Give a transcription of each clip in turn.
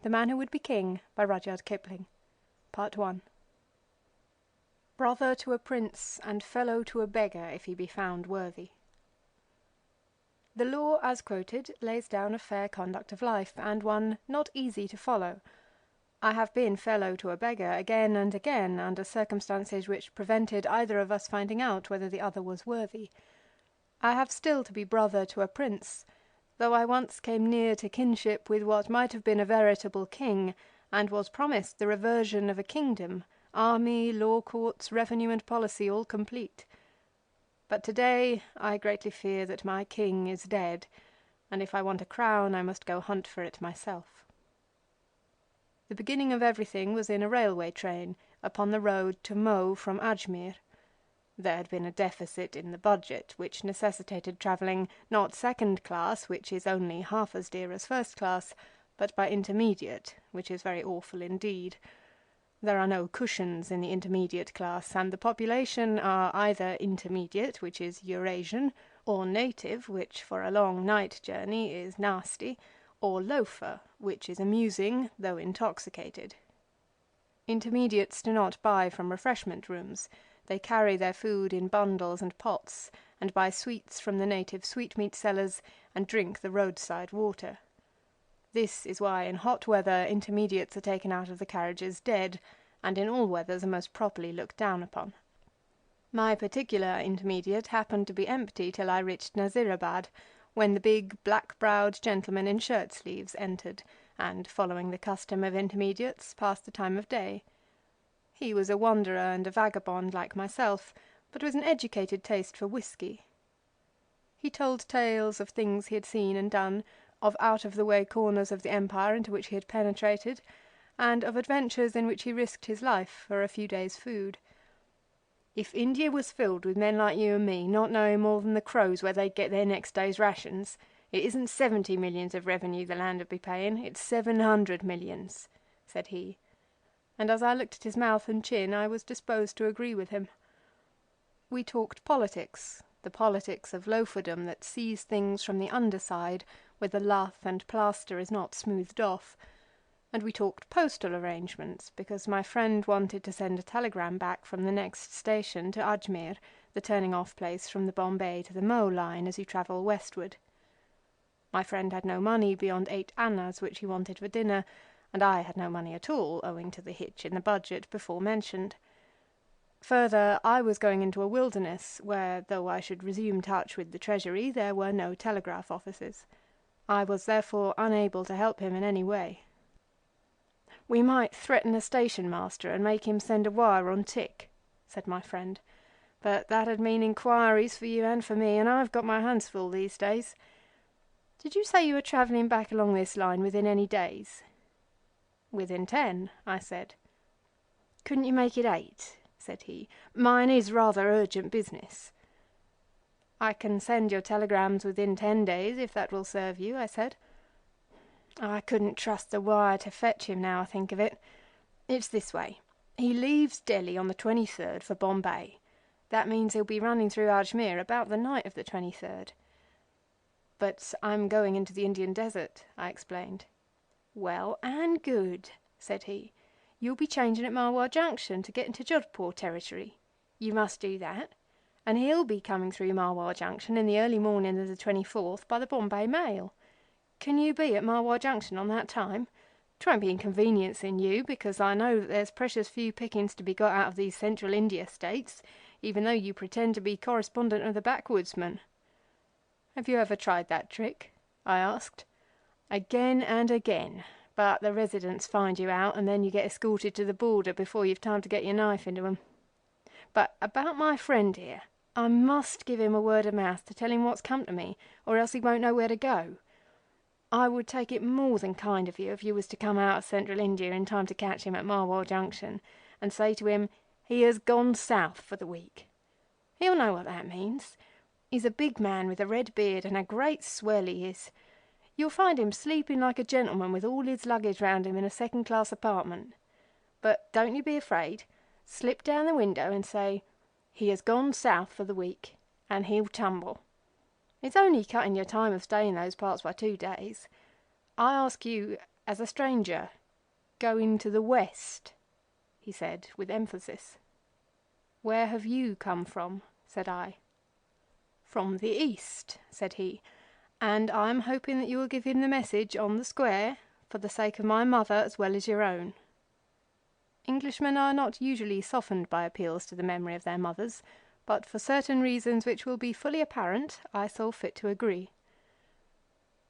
The Man Who Would Be King by Rudyard Kipling. Part 1. Brother to a prince and fellow to a beggar if he be found worthy. The law, as quoted, lays down a fair conduct of life, and one not easy to follow. I have been fellow to a beggar again and again under circumstances which prevented either of us finding out whether the other was worthy. I have still to be brother to a prince, though I once came near to kinship with what might have been a veritable king, and was promised the reversion of a kingdom, army, law courts, revenue and policy all complete. But today I greatly fear that my king is dead, and if I want a crown I must go hunt for it myself. The beginning of everything was in a railway train upon the road to Mo from Ajmer. There had been a deficit in the budget, which necessitated travelling not second class, which is only half as dear as first class, but by intermediate, which is very awful indeed. There are no cushions in the intermediate class, and the population are either intermediate, which is Eurasian, or native, which for a long night journey is nasty, or loafer, which is amusing, though intoxicated. Intermediates do not buy from refreshment rooms. They carry their food in bundles and pots, and buy sweets from the native sweetmeat sellers, and drink the roadside water. This is why in hot weather intermediates are taken out of the carriages dead, and in all weathers are most properly looked down upon. My particular intermediate happened to be empty till I reached Nazirabad, when the big black-browed gentleman in shirt-sleeves entered, and, following the custom of intermediates, passed the time of day. He was a wanderer and a vagabond like myself, but with an educated taste for whisky. He told tales of things he had seen and done, of out-of-the-way corners of the empire into which he had penetrated, and of adventures in which he risked his life for a few days' food. "If India was filled with men like you and me, not knowing more than the crows where they'd get their next day's rations, it isn't 70 millions of revenue the land would be paying, it's 700 millions, said he. And as I looked at his mouth and chin, I was disposed to agree with him. We talked politics, the politics of loaferdom that sees things from the underside, where the lath and plaster is not smoothed off, and we talked postal arrangements, because my friend wanted to send a telegram back from the next station to Ajmer, the turning-off place from the Bombay to the Mo line as you travel westward. My friend had no money beyond 8 annas which he wanted for dinner, and I had no money at all, owing to the hitch in the budget before mentioned. Further, I was going into a wilderness where, though I should resume touch with the Treasury, there were no telegraph offices. I was therefore unable to help him in any way. "We might threaten a station master and make him send a wire on tick," said my friend, "but that'd mean inquiries for you and for me, and I've got my hands full these days. Did you say you were travelling back along this line within any days?" "Within 10, I said. "Couldn't you make it 8? Said he. "Mine is rather urgent business." "I can send your telegrams within 10 days, if that will serve you," I said. "I couldn't trust the wire to fetch him now I think of it. It's this way. He leaves Delhi on the 23rd for Bombay. That means he'll be running through Ajmer about the night of the 23rd. "But I'm going into the Indian desert," I explained. "Well and good," said he. "You'll be changing at Marwar Junction to get into Jodhpur territory. You must do that. And he'll be coming through Marwar Junction in the early morning of the 24th by the Bombay mail. Can you be at Marwar Junction on that time? 'Twon't be inconveniencing you, because I know that there's precious few pickings to be got out of these Central India states, even though you pretend to be correspondent of the backwoodsman." "Have you ever tried that trick?" I asked. "Again and again, but the residents find you out, and then you get escorted to the border before you've time to get your knife into 'em. But about my friend here, I must give him a word of mouth to tell him what's come to me, or else he won't know where to go. I would take it more than kind of you if you was to come out of Central India in time to catch him at Marwar Junction, and say to him, 'He has gone south for the week.' He'll know what that means. He's a big man with a red beard, and a great swell he is. You'll find him sleeping like a gentleman with all his luggage round him in a second-class apartment. But don't you be afraid. Slip down the window and say, 'He has gone south for the week,' and he'll tumble. It's only cutting your time of stay in those parts by 2 days. I ask you, as a stranger, going to the west," he said with emphasis. "Where have you come from?" said I. "From the east," said he, "and I am hoping that you will give him the message on the square, for the sake of my mother as well as your own." Englishmen are not usually softened by appeals to the memory of their mothers, but for certain reasons which will be fully apparent, I saw fit to agree.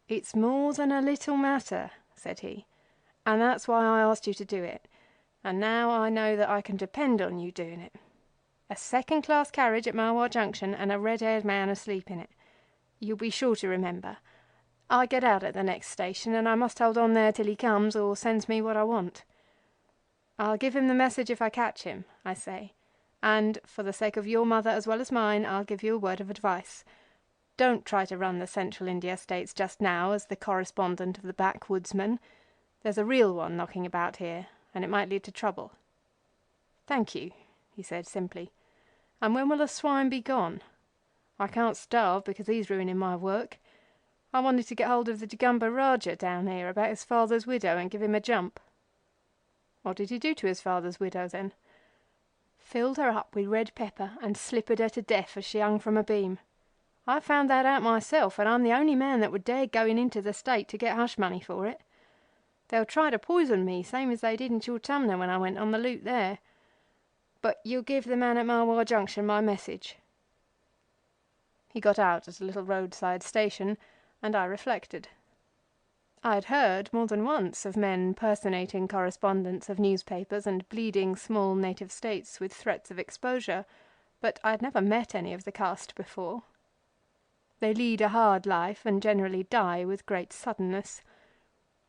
"It's more than a little matter," said he, "and that's why I asked you to do it, and now I know that I can depend on you doing it. A second-class carriage at Marwar Junction and a red-haired man asleep in it. You'll be sure to remember. I get out at the next station, and I must hold on there till he comes or sends me what I want. I'll give him the message if I catch him, I say, and for the sake of your mother as well as mine, I'll give you a word of advice. Don't try to run the Central India States just now as the correspondent of the backwoodsman. There's a real one knocking about here, and it might lead to trouble." "Thank you," he said simply. "And when will the swine be gone? I can't starve because he's ruining my work. I wanted to get hold of the Jagumba Rajah down here about his father's widow and give him a jump." "What did he do to his father's widow then?" "Filled her up with red pepper and slippered her to death as she hung from a beam. I found that out myself, and I'm the only man that would dare going into the state to get hush money for it. They'll try to poison me, same as they did in Chortumna when I went on the loot there. But you'll give the man at Marwar Junction my message." He got out at a little roadside station, and I reflected. I had heard more than once of men personating correspondents of newspapers and bleeding small native states with threats of exposure, but I had never met any of the caste before. They lead a hard life and generally die with great suddenness.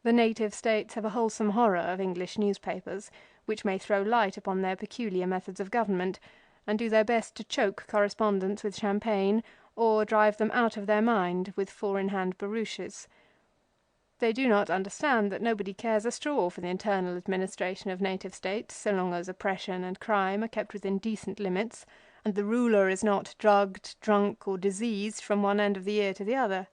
The native states have a wholesome horror of English newspapers, which may throw light upon their peculiar methods of government, and do their best to choke correspondents with champagne, or drive them out of their mind with four-in-hand barouches. They do not understand that nobody cares a straw for the internal administration of native states, so long as oppression and crime are kept within decent limits, and the ruler is not drugged, drunk, or diseased from one end of the year to the other.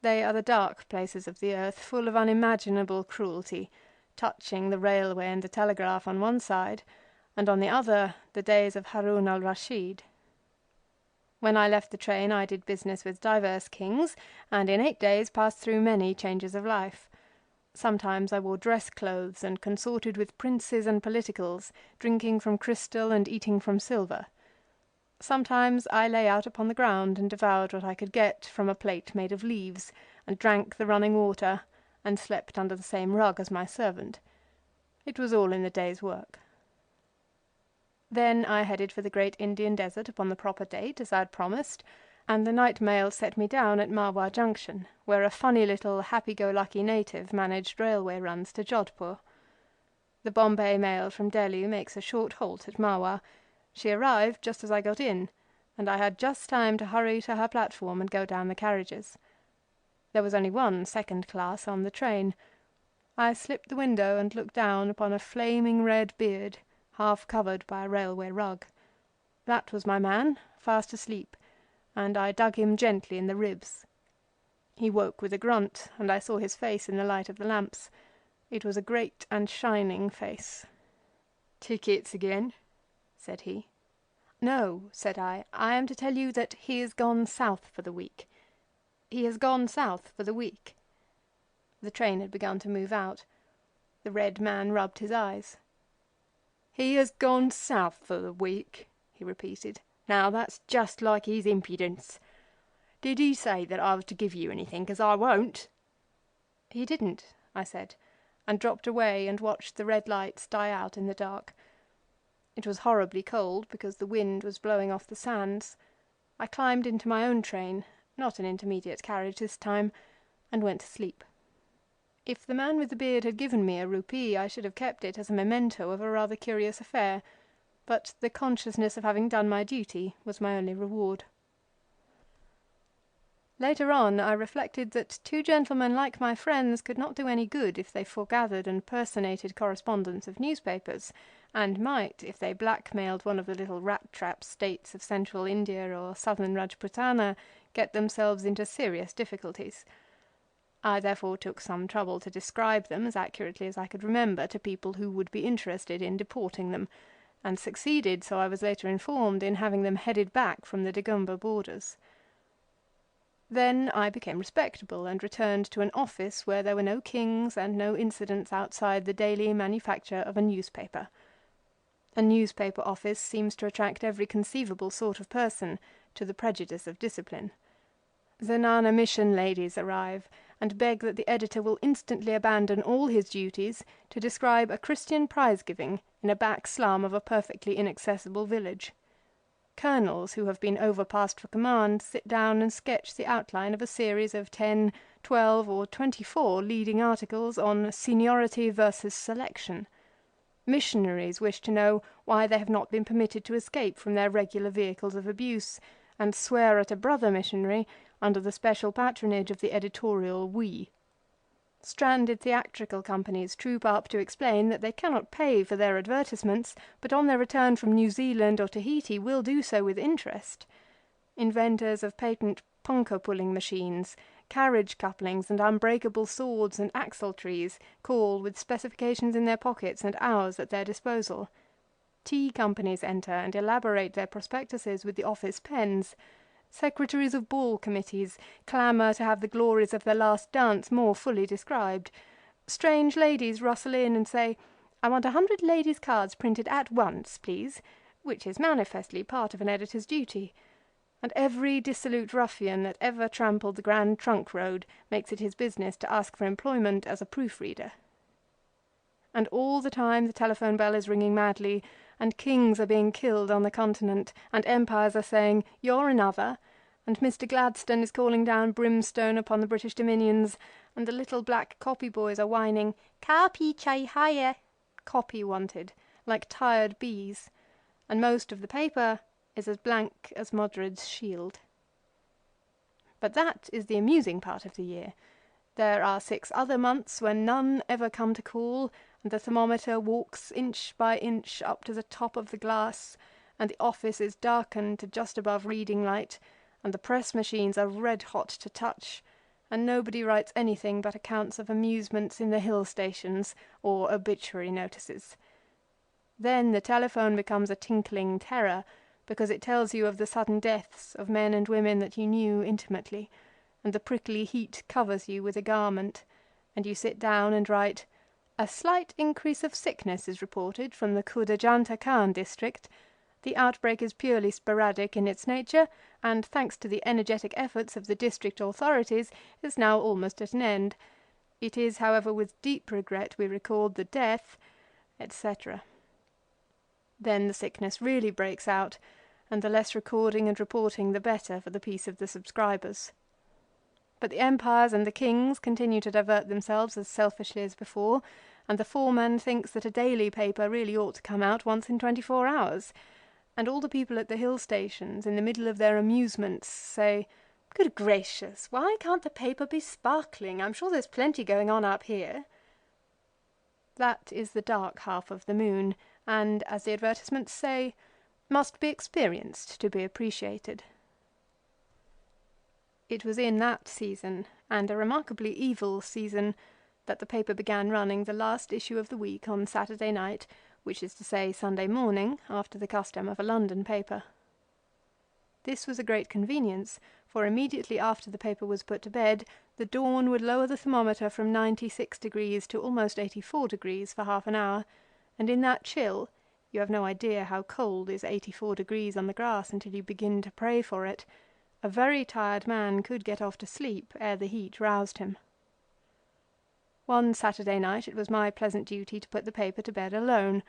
They are the dark places of the earth, full of unimaginable cruelty, touching the railway and the telegraph on one side, and on the other the days of Harun al-Rashid. When I left the train I did business with divers kings, and in 8 days passed through many changes of life. Sometimes I wore dress clothes and consorted with princes and politicals, drinking from crystal and eating from silver. Sometimes I lay out upon the ground and devoured what I could get from a plate made of leaves, and drank the running water, and slept under the same rug as my servant. It was all in the day's work. Then I headed for the great Indian desert upon the proper date, as I had promised, and the night mail set me down at Marwar Junction, where a funny little happy-go-lucky native managed railway runs to Jodhpur. The Bombay mail from Delhi makes a short halt at Marwar. She arrived just as I got in, and I had just time to hurry to her platform and go down the carriages. There was only one second class on the train. I slipped the window and looked down upon a flaming red beard, half covered by a railway rug. That was my man, fast asleep, and I dug him gently in the ribs. He woke with a grunt, and I saw his face in the light of the lamps. It was a great and shining face. "Tickets again?" said he. "No," said I am to tell you that he has gone south for the week. He has gone south for the week." The train had begun to move out. The red man rubbed his eyes. "He has gone south for the week," he repeated. "Now that's just like his impudence. Did he say that I was to give you anything, 'cause I won't?" "He didn't," I said, and dropped away and watched the red lights die out in the dark. It was horribly cold because the wind was blowing off the sands. I climbed into my own train, not an intermediate carriage this time, and went to sleep. If the man with the beard had given me a rupee, I should have kept it as a memento of a rather curious affair, but the consciousness of having done my duty was my only reward. Later on I reflected that two gentlemen like my friends could not do any good if they foregathered and personated correspondents of newspapers, and might, if they blackmailed one of the little rat-trap states of central India or southern Rajputana, get themselves into serious difficulties. I therefore took some trouble to describe them as accurately as I could remember to people who would be interested in deporting them, and succeeded, so I was later informed, in having them headed back from the Dagumba borders. Then I became respectable and returned to an office where there were no kings and no incidents outside the daily manufacture of a newspaper. A newspaper office seems to attract every conceivable sort of person, to the prejudice of discipline. Zenana mission ladies arrive and beg that the editor will instantly abandon all his duties to describe a Christian prize-giving in a back slum of a perfectly inaccessible village. Colonels who have been overpassed for command sit down and sketch the outline of a series of 10, 12, or 24 leading articles on seniority versus selection. Missionaries wish to know why they have not been permitted to escape from their regular vehicles of abuse, and swear at a brother missionary under the special patronage of the editorial we. Stranded theatrical companies troop up to explain that they cannot pay for their advertisements, but on their return from New Zealand or Tahiti will do so with interest. Inventors of patent punka-pulling machines, carriage couplings and unbreakable swords and axle-trees call with specifications in their pockets and hours at their disposal. Tea companies enter and elaborate their prospectuses with the office pens. Secretaries of ball committees clamour to have the glories of their last dance more fully described. Strange ladies rustle in and say, "I want 100 ladies' cards printed at once, please," which is manifestly part of an editor's duty. And every dissolute ruffian that ever trampled the Grand Trunk Road makes it his business to ask for employment as a proofreader. And all the time the telephone bell is ringing madly, and kings are being killed on the continent, and empires are saying, "You're another," and Mr. Gladstone is calling down brimstone upon the British dominions, and the little black copy boys are whining, "Copy chai hire," copy wanted, like tired bees, and most of the paper is as blank as Modred's shield. But that is the amusing part of the year. There are 6 other months when none ever come to call, and the thermometer walks inch by inch up to the top of the glass, and the office is darkened to just above reading light, and the press machines are red hot to touch, and nobody writes anything but accounts of amusements in the hill stations or obituary notices. Then the telephone becomes a tinkling terror, because it tells you of the sudden deaths of men and women that you knew intimately, and the prickly heat covers you with a garment, and you sit down and write, "A slight increase of sickness is reported from the Kudajanta Khan district. The outbreak is purely sporadic in its nature, and, thanks to the energetic efforts of the district authorities, is now almost at an end. It is, however, with deep regret we record the death," etc. Then the sickness really breaks out, and the less recording and reporting the better for the peace of the subscribers. But the empires and the kings continue to divert themselves as selfishly as before, and the foreman thinks that a daily paper really ought to come out once in 24 hours, and all the people at the hill stations, in the middle of their amusements, say, "Good gracious, why can't the paper be sparkling? I'm sure there's plenty going on up here." That is the dark half of the moon, and, as the advertisements say, must be experienced to be appreciated. It was in that season, and a remarkably evil season, that the paper began running the last issue of the week on Saturday night, which is to say Sunday morning, after the custom of a London paper. This was a great convenience, for immediately after the paper was put to bed, the dawn would lower the thermometer from 96 degrees to almost 84 degrees for half an hour, and in that chill, you have no idea how cold is 84 degrees on the grass until you begin to pray for it, a very tired man could get off to sleep ere the heat roused him. One Saturday night it was my pleasant duty to put the paper to bed alone.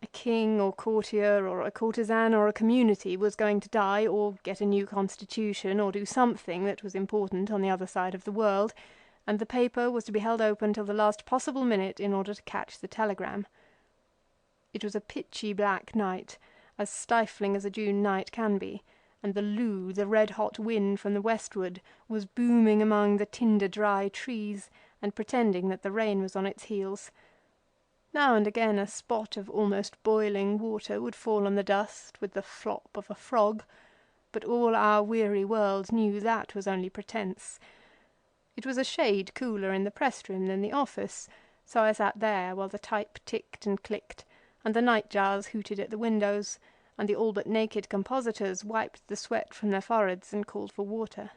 A king or courtier or a courtesan or a community was going to die or get a new constitution or do something that was important on the other side of the world, and the paper was to be held open till the last possible minute in order to catch the telegram. It was a pitchy black night, as stifling as a June night can be, and the loo, the red-hot wind from the westward, was booming among the tinder-dry trees and pretending that the rain was on its heels. Now and again a spot of almost boiling water would fall on the dust with the flop of a frog, but all our weary world knew that was only pretence. It was a shade cooler in the press room than the office, so I sat there while the type ticked and clicked, and the nightjars hooted at the windows, and the all but naked compositors wiped the sweat from their foreheads and called for water.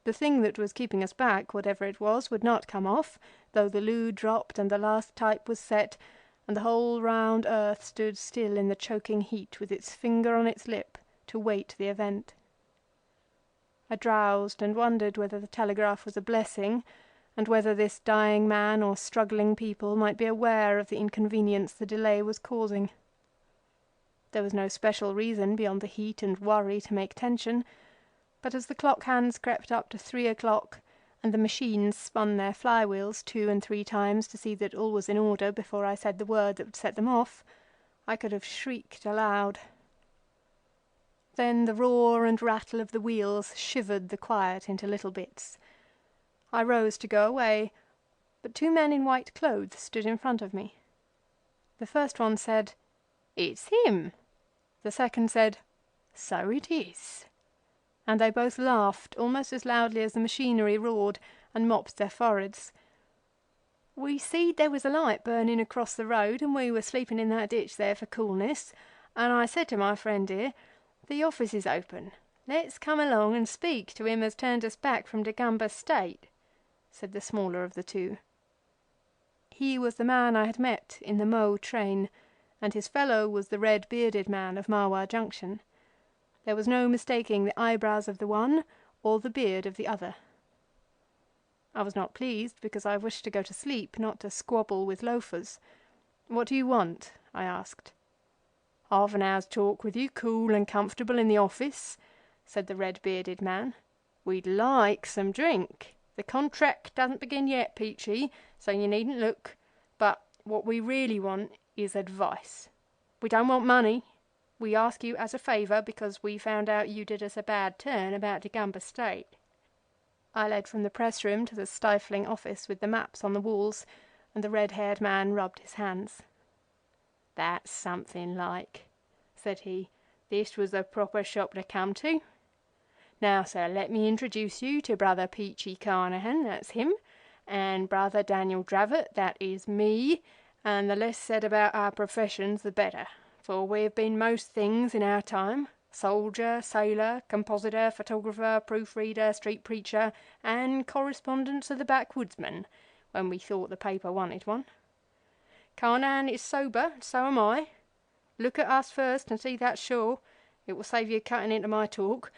The thing that was keeping us back, whatever it was, would not come off, though the loo dropped and the last type was set, and the whole round earth stood still in the choking heat with its finger on its lip to wait the event. I drowsed and wondered whether the telegraph was a blessing, and whether this dying man or struggling people might be aware of the inconvenience the delay was causing. There was no special reason beyond the heat and worry to make tension, but as the clock hands crept up to 3 o'clock, and the machines spun their flywheels 2 and 3 times to see that all was in order before I said the word that would set them off, I could have shrieked aloud. Then the roar and rattle of the wheels shivered the quiet into little bits. I rose to go away, but 2 men in white clothes stood in front of me. The first one said, "It's him." The second said, "So it is." And they both laughed almost as loudly as the machinery roared, and mopped their foreheads. "We seed there was a light burning across the road, and we were sleeping in that ditch there for coolness, and I said to my friend here, 'The office is open. Let's come along and speak to him as turned us back from Dagomba State,' said the smaller of the 2. He was the man I had met in the Mo train, and his fellow was the red-bearded man of Marwar Junction. There was no mistaking the eyebrows of the one or the beard of the other. I was not pleased, because I wished to go to sleep, not to squabble with loafers. "What do you want?" I asked. "Half an hour's talk with you, cool and comfortable in the office," said the red-bearded man. "We'd like some drink. The contract doesn't begin yet, Peachy, so you needn't look. But what we really want is advice. We don't want money. We ask you as a favour because we found out you did us a bad turn about Dagomba State." I led from the press room to the stifling office with the maps on the walls, and the red-haired man rubbed his hands. "That's something like," said he. "This was the proper shop to come to. Now, sir, let me introduce you to Brother Peachy Carnehan, that's him, and Brother Daniel Dravot, that is me, and the less said about our professions the better, for we have been most things in our time, soldier, sailor, compositor, photographer, proofreader, street preacher, and correspondents of the backwoodsman, when we thought the paper wanted one. Carnehan is sober, so am I. Look at us first and see that's sure. It will save you cutting into my talk.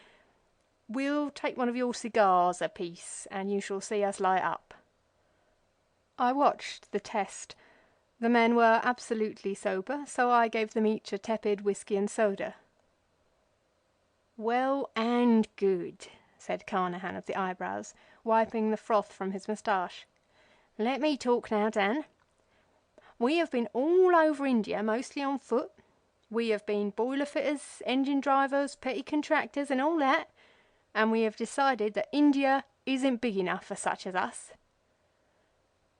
We'll take one of your cigars apiece, and you shall see us light up." I watched the test. The men were absolutely sober, so I gave them each a tepid whisky and soda. "Well and good," said Carnehan of the eyebrows, wiping the froth from his moustache. "Let me talk now, Dan. We have been all over India, mostly on foot. We have been boiler fitters, engine drivers, petty contractors, and all that, and we have decided that India isn't big enough for such as us."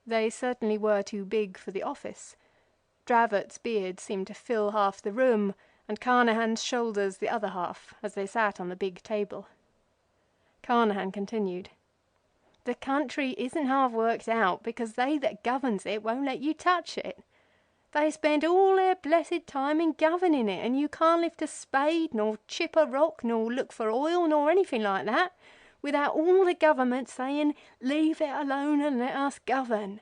They certainly were too big for the office. Dravot's beard seemed to fill half the room, and Carnehan's shoulders the other half, as they sat on the big table. Carnehan continued. "The country isn't half worked out because they that governs it won't let you touch it. They spend all their blessed time in governing it, and you can't lift a spade, nor chip a rock, nor look for oil, nor anything like that, without all the government saying, 'Leave it alone and let us govern.'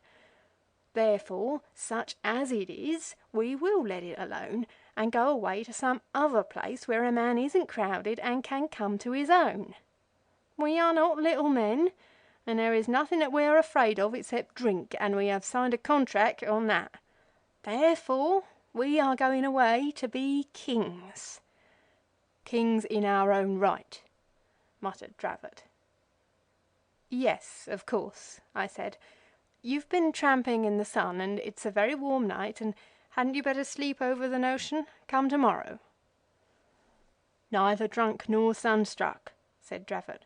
Therefore, such as it is, we will let it alone, and go away to some other place where a man isn't crowded and can come to his own. We are not little men, and there is nothing that we are afraid of except drink, and we have signed a contract on that. Therefore, we are going away to be kings." "Kings in our own right," muttered Dravot. "Yes, of course," I said. "You've been tramping in the sun, and it's a very warm night, and hadn't you better sleep over the notion? Come tomorrow." "Neither drunk nor sunstruck," said Dravot.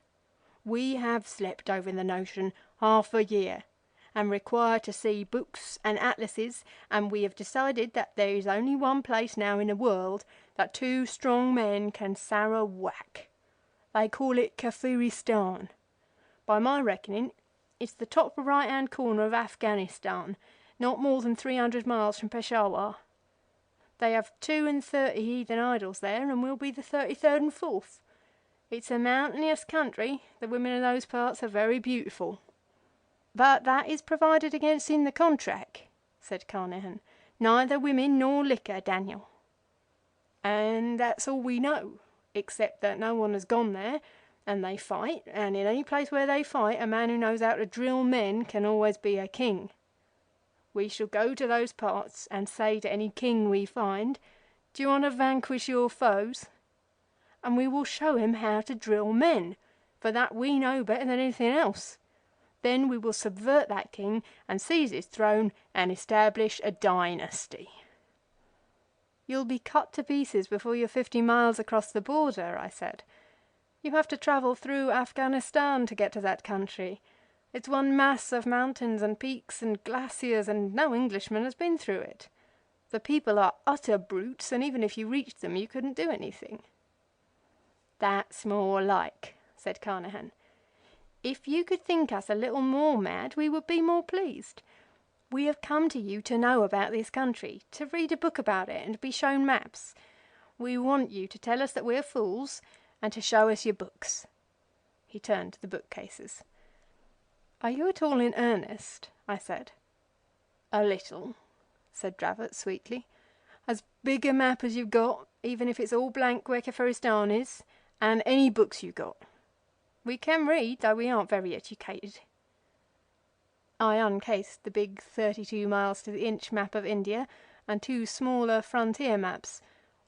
"We have slept over the notion half a year, and require to see books and atlases, and we have decided that there is only one place now in the world that 2 strong men can Sarawak. They call it Kafiristan. By my reckoning, it's the top right-hand corner of Afghanistan, not more than 300 miles from Peshawar. They have 32 heathen idols there, and we'll be the 33rd and 4th. It's a mountainous country. The women of those parts are very beautiful. But that is provided against in the contract, said Carnehan. Neither women nor liquor, Daniel. And that's all we know, except that no one has gone there, and they fight, and in any place where they fight, a man who knows how to drill men can always be a king. We shall go to those parts and say to any king we find, "Do you want to vanquish your foes?" And we will show him how to drill men, for that we know better than anything else. Then we will subvert that king and seize his throne and establish a dynasty. You'll be cut to pieces before you're 50 miles across the border, I said. You have to travel through Afghanistan to get to that country. It's one mass of mountains and peaks and glaciers, and no Englishman has been through it. The people are utter brutes, and even if you reached them, you couldn't do anything. That's more like, said Carnehan. If you could think us a little more mad, we would be more pleased. We have come to you to know about this country, to read a book about it and be shown maps. We want you to tell us that we're fools and to show us your books. He turned to the bookcases. Are you at all in earnest? I said. A little, said Dravot sweetly. As big a map as you've got, even if it's all blank where Kafiristan is, and any books you got. We can read, though we aren't very educated. I uncased the big 32 miles to the inch map of India and 2 smaller frontier maps,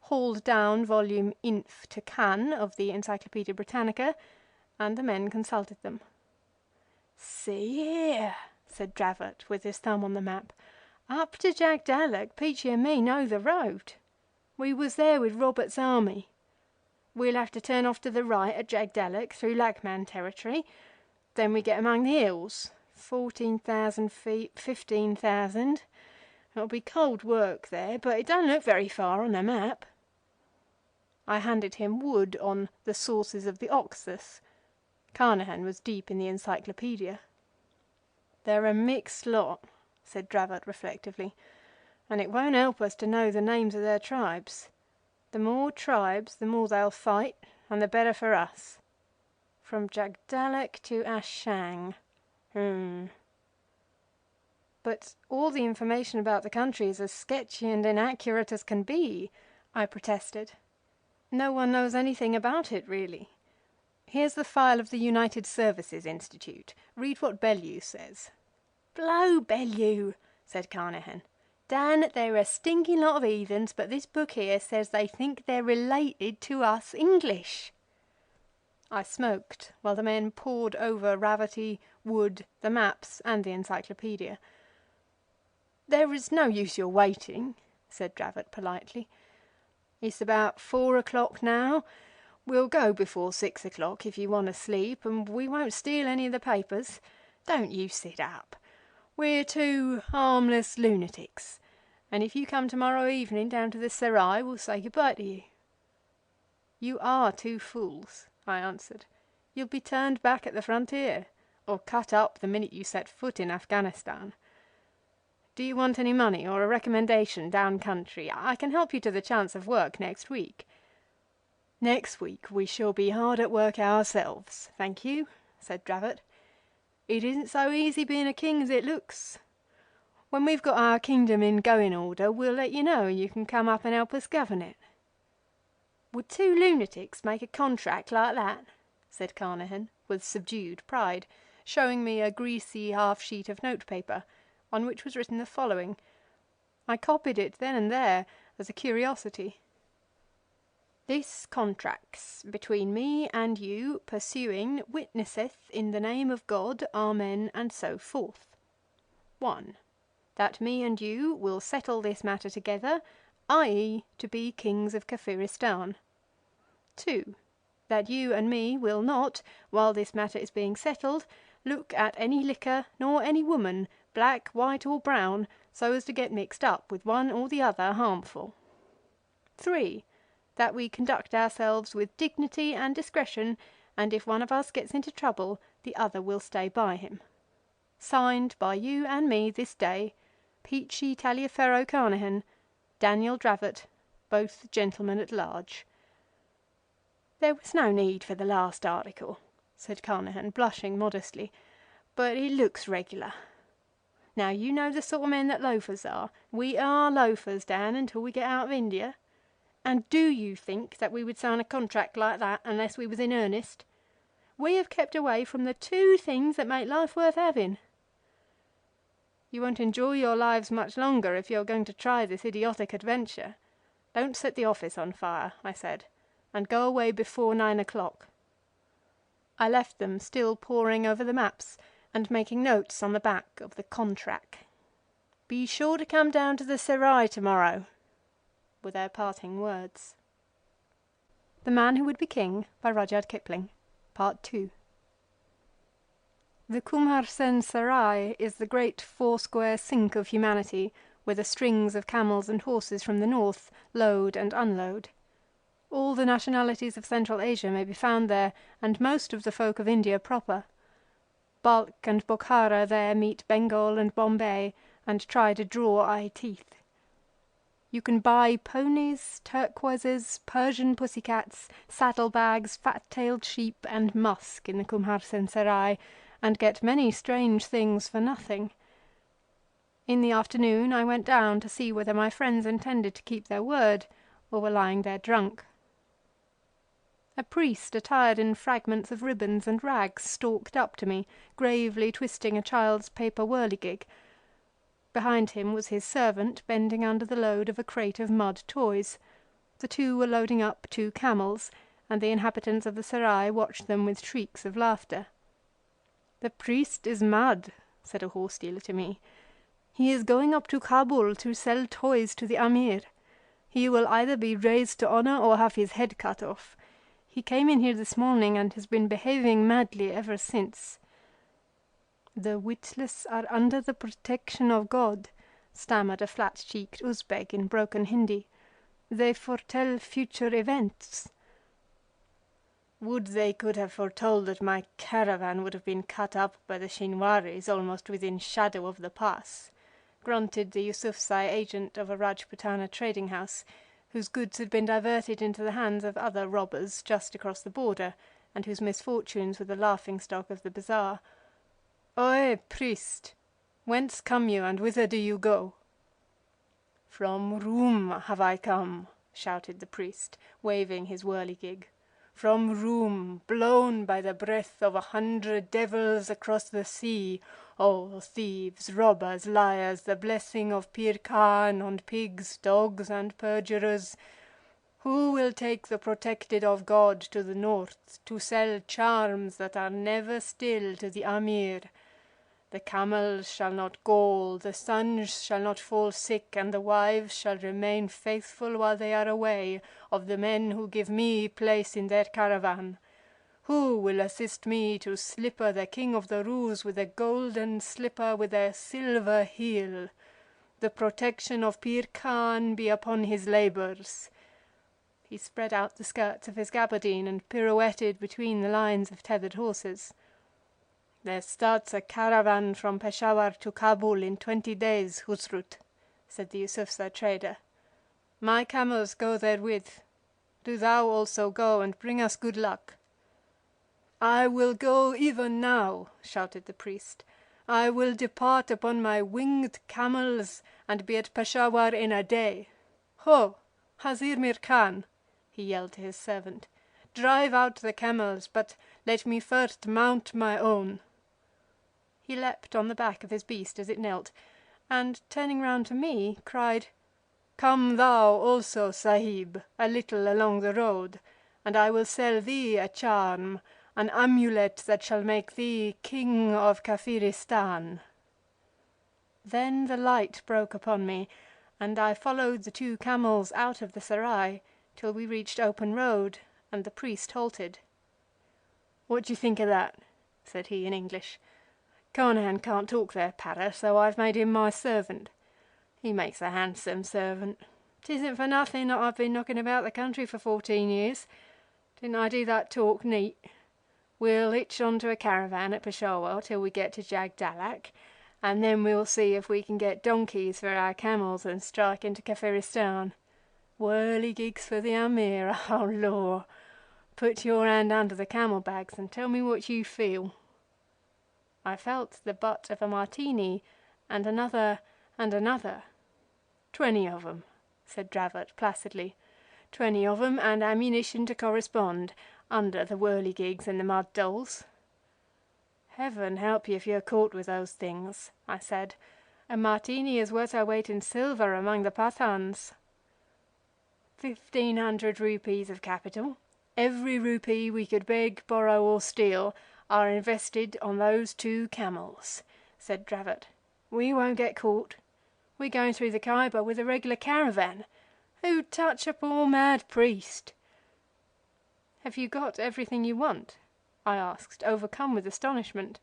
hauled down volume Inf to Can of the Encyclopaedia Britannica, and the men consulted them. See here, said Dravot, with his thumb on the map. Up to Jagdallak, Peachy and me know the road. We was there with Robert's army. We'll have to turn off to the right at Jagdallak through Lachman territory. Then we get among the hills. 14,000 feet, 15,000. It'll be cold work there, but it don't look very far on the map. I handed him Wood on the sources of the Oxus. Carnehan was deep in the encyclopaedia. They're a mixed lot, said Dravot reflectively, and it won't help us to know the names of their tribes. The more tribes, the more they'll fight, and the better for us. From Jagdallak to Ashang. But all the information about the country is as sketchy and inaccurate as can be, I protested. No one knows anything about it, really. Here's the file of the United Services Institute. Read what Bellew says. Blow Bellew, said Carnehan. Dan, they're a stinking lot of heathens, but this book here says they think they're related to us English. I smoked while the men pored over Rafferty, Wood, the maps, and the encyclopaedia. There is no use your waiting, said Dravot politely. It's about 4 o'clock now. We'll go before 6 o'clock if you want to sleep, and we won't steal any of the papers. Don't you sit up. We're 2 harmless lunatics, and if you come tomorrow evening down to the Serai, we'll say goodbye to you. You are 2 fools, I answered. You'll be turned back at the frontier, or cut up the minute you set foot in Afghanistan. Do you want any money or a recommendation down country? I can help you to the chance of work next week. Next week we shall be hard at work ourselves, thank you, said Dravot. It isn't so easy being a king as it looks. When we've got our kingdom in going order, we'll let you know and you can come up and help us govern it. Would 2 lunatics make a contract like that? Said Carnehan, with subdued pride, showing me a greasy half-sheet of notepaper, on which was written the following. I copied it then and there as a curiosity. This contracts between me and you pursuing witnesseth in the name of God, Amen, and so forth. 1. That me and you will settle this matter together, i.e. to be kings of Kafiristan. 2. That you and me will not, while this matter is being settled, look at any liquor nor any woman, black, white, or brown, so as to get mixed up with one or the other harmful. 3. That we conduct ourselves with dignity and discretion, and if one of us gets into trouble, the other will stay by him. Signed by you and me this day, Peachy Taliaferro Carnehan, Daniel Dravot, both gentlemen at large." "There was no need for the last article," said Carnehan, blushing modestly, "but it looks regular. Now you know the sort of men that loafers are. We are loafers, Dan, until we get out of India. And do you think that we would sign a contract like that unless we was in earnest? We have kept away from the two things that make life worth having." "You won't enjoy your lives much longer if you're going to try this idiotic adventure. Don't set the office on fire," I said, "and go away before 9 o'clock." I left them still poring over the maps and making notes on the back of the contract. "Be sure to come down to the Serai tomorrow," were their parting words. The Man Who Would Be King by Rudyard Kipling, Part 2. The Kumharsen Serai is the great four-square sink of humanity, where the strings of camels and horses from the north load and unload. All the nationalities of Central Asia may be found there, and most of the folk of India proper. Balkh and Bokhara there meet Bengal and Bombay, and try to draw eye teeth. You can buy ponies, turquoises, Persian pussycats, saddlebags, fat-tailed sheep, and musk in the Kumharsen Serai, and get many strange things for nothing. In the afternoon I went down to see whether my friends intended to keep their word, or were lying there drunk. A priest attired in fragments of ribbons and rags stalked up to me, gravely twisting a child's paper whirligig. Behind him was his servant, bending under the load of a crate of mud toys. The two were loading up 2 camels, and the inhabitants of the Serai watched them with shrieks of laughter. "The priest is mad," said a horse dealer to me. "He is going up to Kabul to sell toys to the Amir. He will either be raised to honor or have his head cut off. He came in here this morning and has been behaving madly ever since." "The witless are under the protection of God," stammered a flat-cheeked Uzbek in broken Hindi. "They foretell future events." "Would they could have foretold that my caravan would have been cut up by the Shinwaris almost within shadow of the pass," grunted the Yusufzai agent of a Rajputana trading house, whose goods had been diverted into the hands of other robbers just across the border, and whose misfortunes were the laughing-stock of the bazaar. "Oi, priest, whence come you and whither do you go?" "From Roum have I come," shouted the priest, waving his whirligig. "From Roum, blown by the breath of 100 devils across the sea. Oh, thieves, robbers, liars, the blessing of Pir Khan on pigs, dogs, and perjurers. Who will take the protected of God to the north to sell charms that are never still to the Amir? The camels shall not gall, the sons shall not fall sick, and the wives shall remain faithful while they are away, of the men who give me place in their caravan. Who will assist me to slipper the king of the Roos with a golden slipper with a silver heel? The protection of Pir Khan be upon his labors." He spread out the skirts of his gabardine and pirouetted between the lines of tethered horses. "There starts a caravan from Peshawar to Kabul in 20 days, Husrut," said the Yusufzai trader. "My camels go therewith. Do thou also go and bring us good luck." "I will go even now," shouted the priest. "I will depart upon my winged camels and be at Peshawar in a day. Ho, Hazir Mir Khan," he yelled to his servant, "drive out the camels, but let me first mount my own." He leapt on the back of his beast as it knelt, and, turning round to me, cried, "Come thou also, Sahib, a little along the road, and I will sell thee a charm, an amulet that shall make thee king of Kafiristan." Then the light broke upon me, and I followed the 2 camels out of the Serai till we reached open road, and the priest halted. "What do you think of that?" said he in English. "Carnehan can't talk their patter, so I've made him my servant. He makes a handsome servant. 'Tisn't for nothing that I've been knocking about the country for 14 years. Didn't I do that talk neat? We'll hitch on to a caravan at Peshawar till we get to Jagdallak, and then we'll see if we can get donkeys for our camels and strike into Kafiristan. Whirligigs for the Amir, oh Lord! Put your hand under the camel bags and tell me what you feel." I felt the butt of a martini, and another and another. 20 of 'em, said Dravot placidly. 20 of 'em and ammunition to correspond, under the whirligigs and the mud dolls. "Heaven help you if you're caught with those things," I said. "A martini is worth our weight in silver among the Pathans. 1,500 rupees of capital, every rupee we could beg, borrow or steal, are invested on those 2 camels," said Dravot. "We won't get caught. We're going through the Khyber with a regular caravan. Who'd touch a poor mad priest?" "Have you got everything you want?" I asked, overcome with astonishment.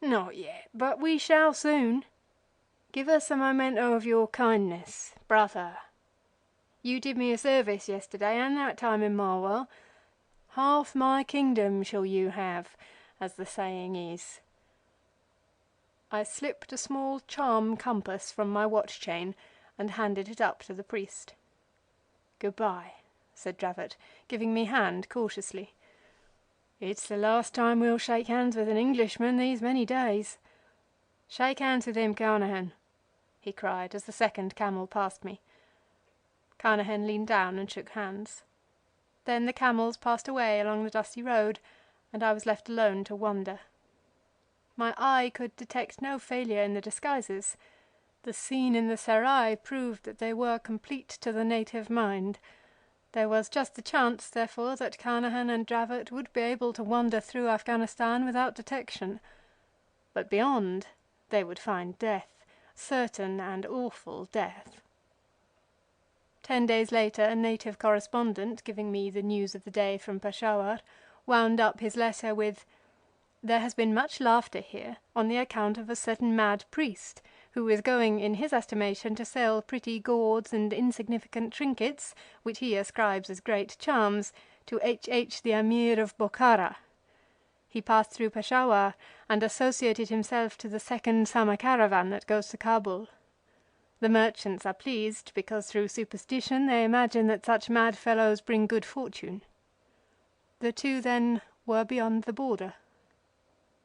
"Not yet, but we shall soon. Give us a memento of your kindness, brother. You did me a service yesterday and that time in Marwell. Half my kingdom shall you have, as the saying is." I slipped a small charm compass from my watch chain and handed it up to the priest. "Goodbye," said Dravot, giving me hand cautiously. "It's the last time we'll shake hands with an Englishman these many days. Shake hands with him, Carnehan," he cried as the second camel passed me. Carnehan leaned down and shook hands. Then the camels passed away along the dusty road, and I was left alone to wonder. My eye could detect no failure in the disguises. The scene in the Serai proved that they were complete to the native mind. There was just the chance, therefore, that Carnehan and Dravot would be able to wander through Afghanistan without detection. But beyond, they would find death, certain and awful death. 10 days later, a native correspondent, giving me the news of the day from Peshawar, wound up his letter with, "There has been much laughter here on the account of a certain mad priest, who is going, in his estimation, to sell pretty gauds and insignificant trinkets, which he ascribes as great charms, to H.H. the Amir of Bokhara. He passed through Peshawar and associated himself to the second summer caravan that goes to Kabul. The merchants are pleased because through superstition they imagine that such mad fellows bring good fortune." The 2 then were beyond the border.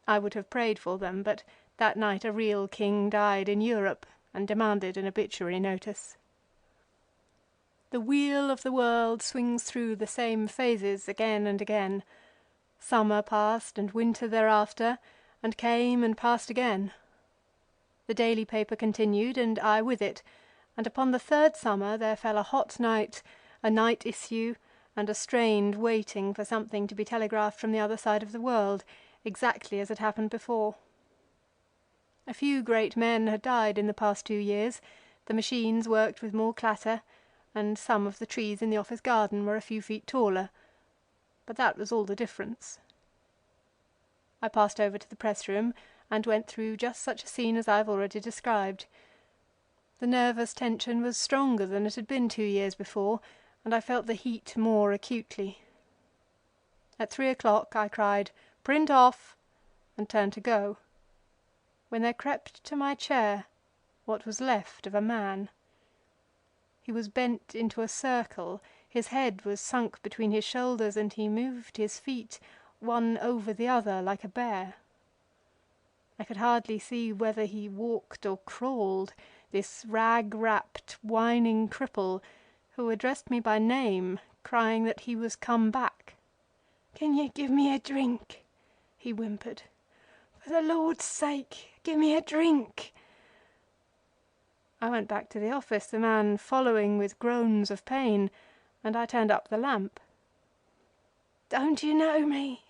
I would have prayed for them, but that night a real king died in Europe and demanded an obituary notice. The wheel of the world swings through the same phases again and again. Summer passed and winter thereafter, and came and passed again. The daily paper continued, and I with it, and upon the 3rd summer there fell a hot night, a night issue, and a strained waiting for something to be telegraphed from the other side of the world, exactly as had happened before. A few great men had died in the past 2 years, the machines worked with more clatter, and some of the trees in the office garden were a few feet taller, but that was all the difference. I passed over to the press room and went through just such a scene as I have already described. The nervous tension was stronger than it had been 2 years before, and I felt the heat more acutely. At 3 o'clock I cried, "Print off," and turned to go, when there crept to my chair what was left of a man. He was bent into a circle, his head was sunk between his shoulders, and he moved his feet one over the other like a bear. I could hardly see whether he walked or crawled, this rag-wrapped, whining cripple, who addressed me by name, crying that he was come back. "Can you give me a drink?" he whimpered. "For the Lord's sake, give me a drink." I went back to the office, the man following with groans of pain, and I turned up the lamp. "Don't you know me?"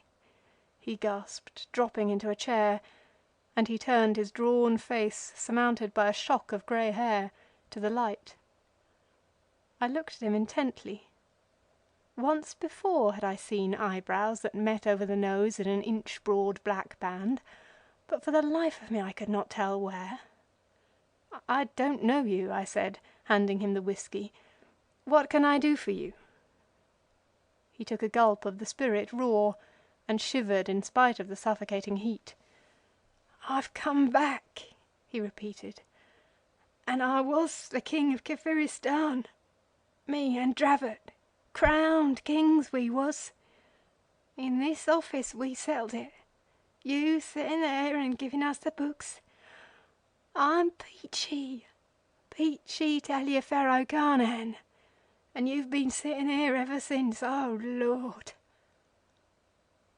he gasped, dropping into a chair, and he turned his drawn face, surmounted by a shock of grey hair, to the light. I looked at him intently. Once before had I seen eyebrows that met over the nose in an inch-broad black band, but for the life of me I could not tell where. "I don't know you," I said, handing him the whisky. "What can I do for you?" He took a gulp of the spirit raw, and shivered in spite of the suffocating heat. "I've come back," he repeated, "and I was the King of Kafiristan, me and Dravot, crowned kings we was. In this office we settled it, you sitting there and giving us the books. I'm Peachy Taliaferro Carnahan, and you've been sitting here ever since. Oh, Lord!"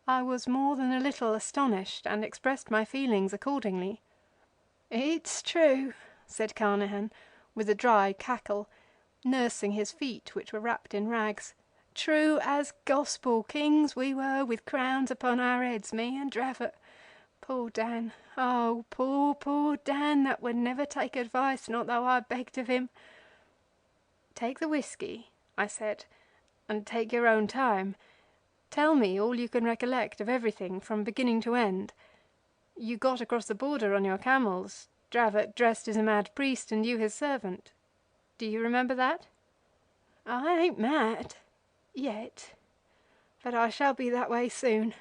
I was more than a little astonished and expressed my feelings accordingly. "It's true," said Carnahan, with a dry cackle, nursing his feet which were wrapped in rags. "True as gospel, kings we were with crowns upon our heads, me and Dravot. Poor Dan, oh poor Dan, that would never take advice, not though I begged of him." "Take the whisky," I said, "and take your own time. Tell me all you can recollect of everything from beginning to end. You got across the border on your camels, Dravot dressed as a mad priest and you his servant. Do you remember that?" "I ain't mad yet, but I shall be that way soon.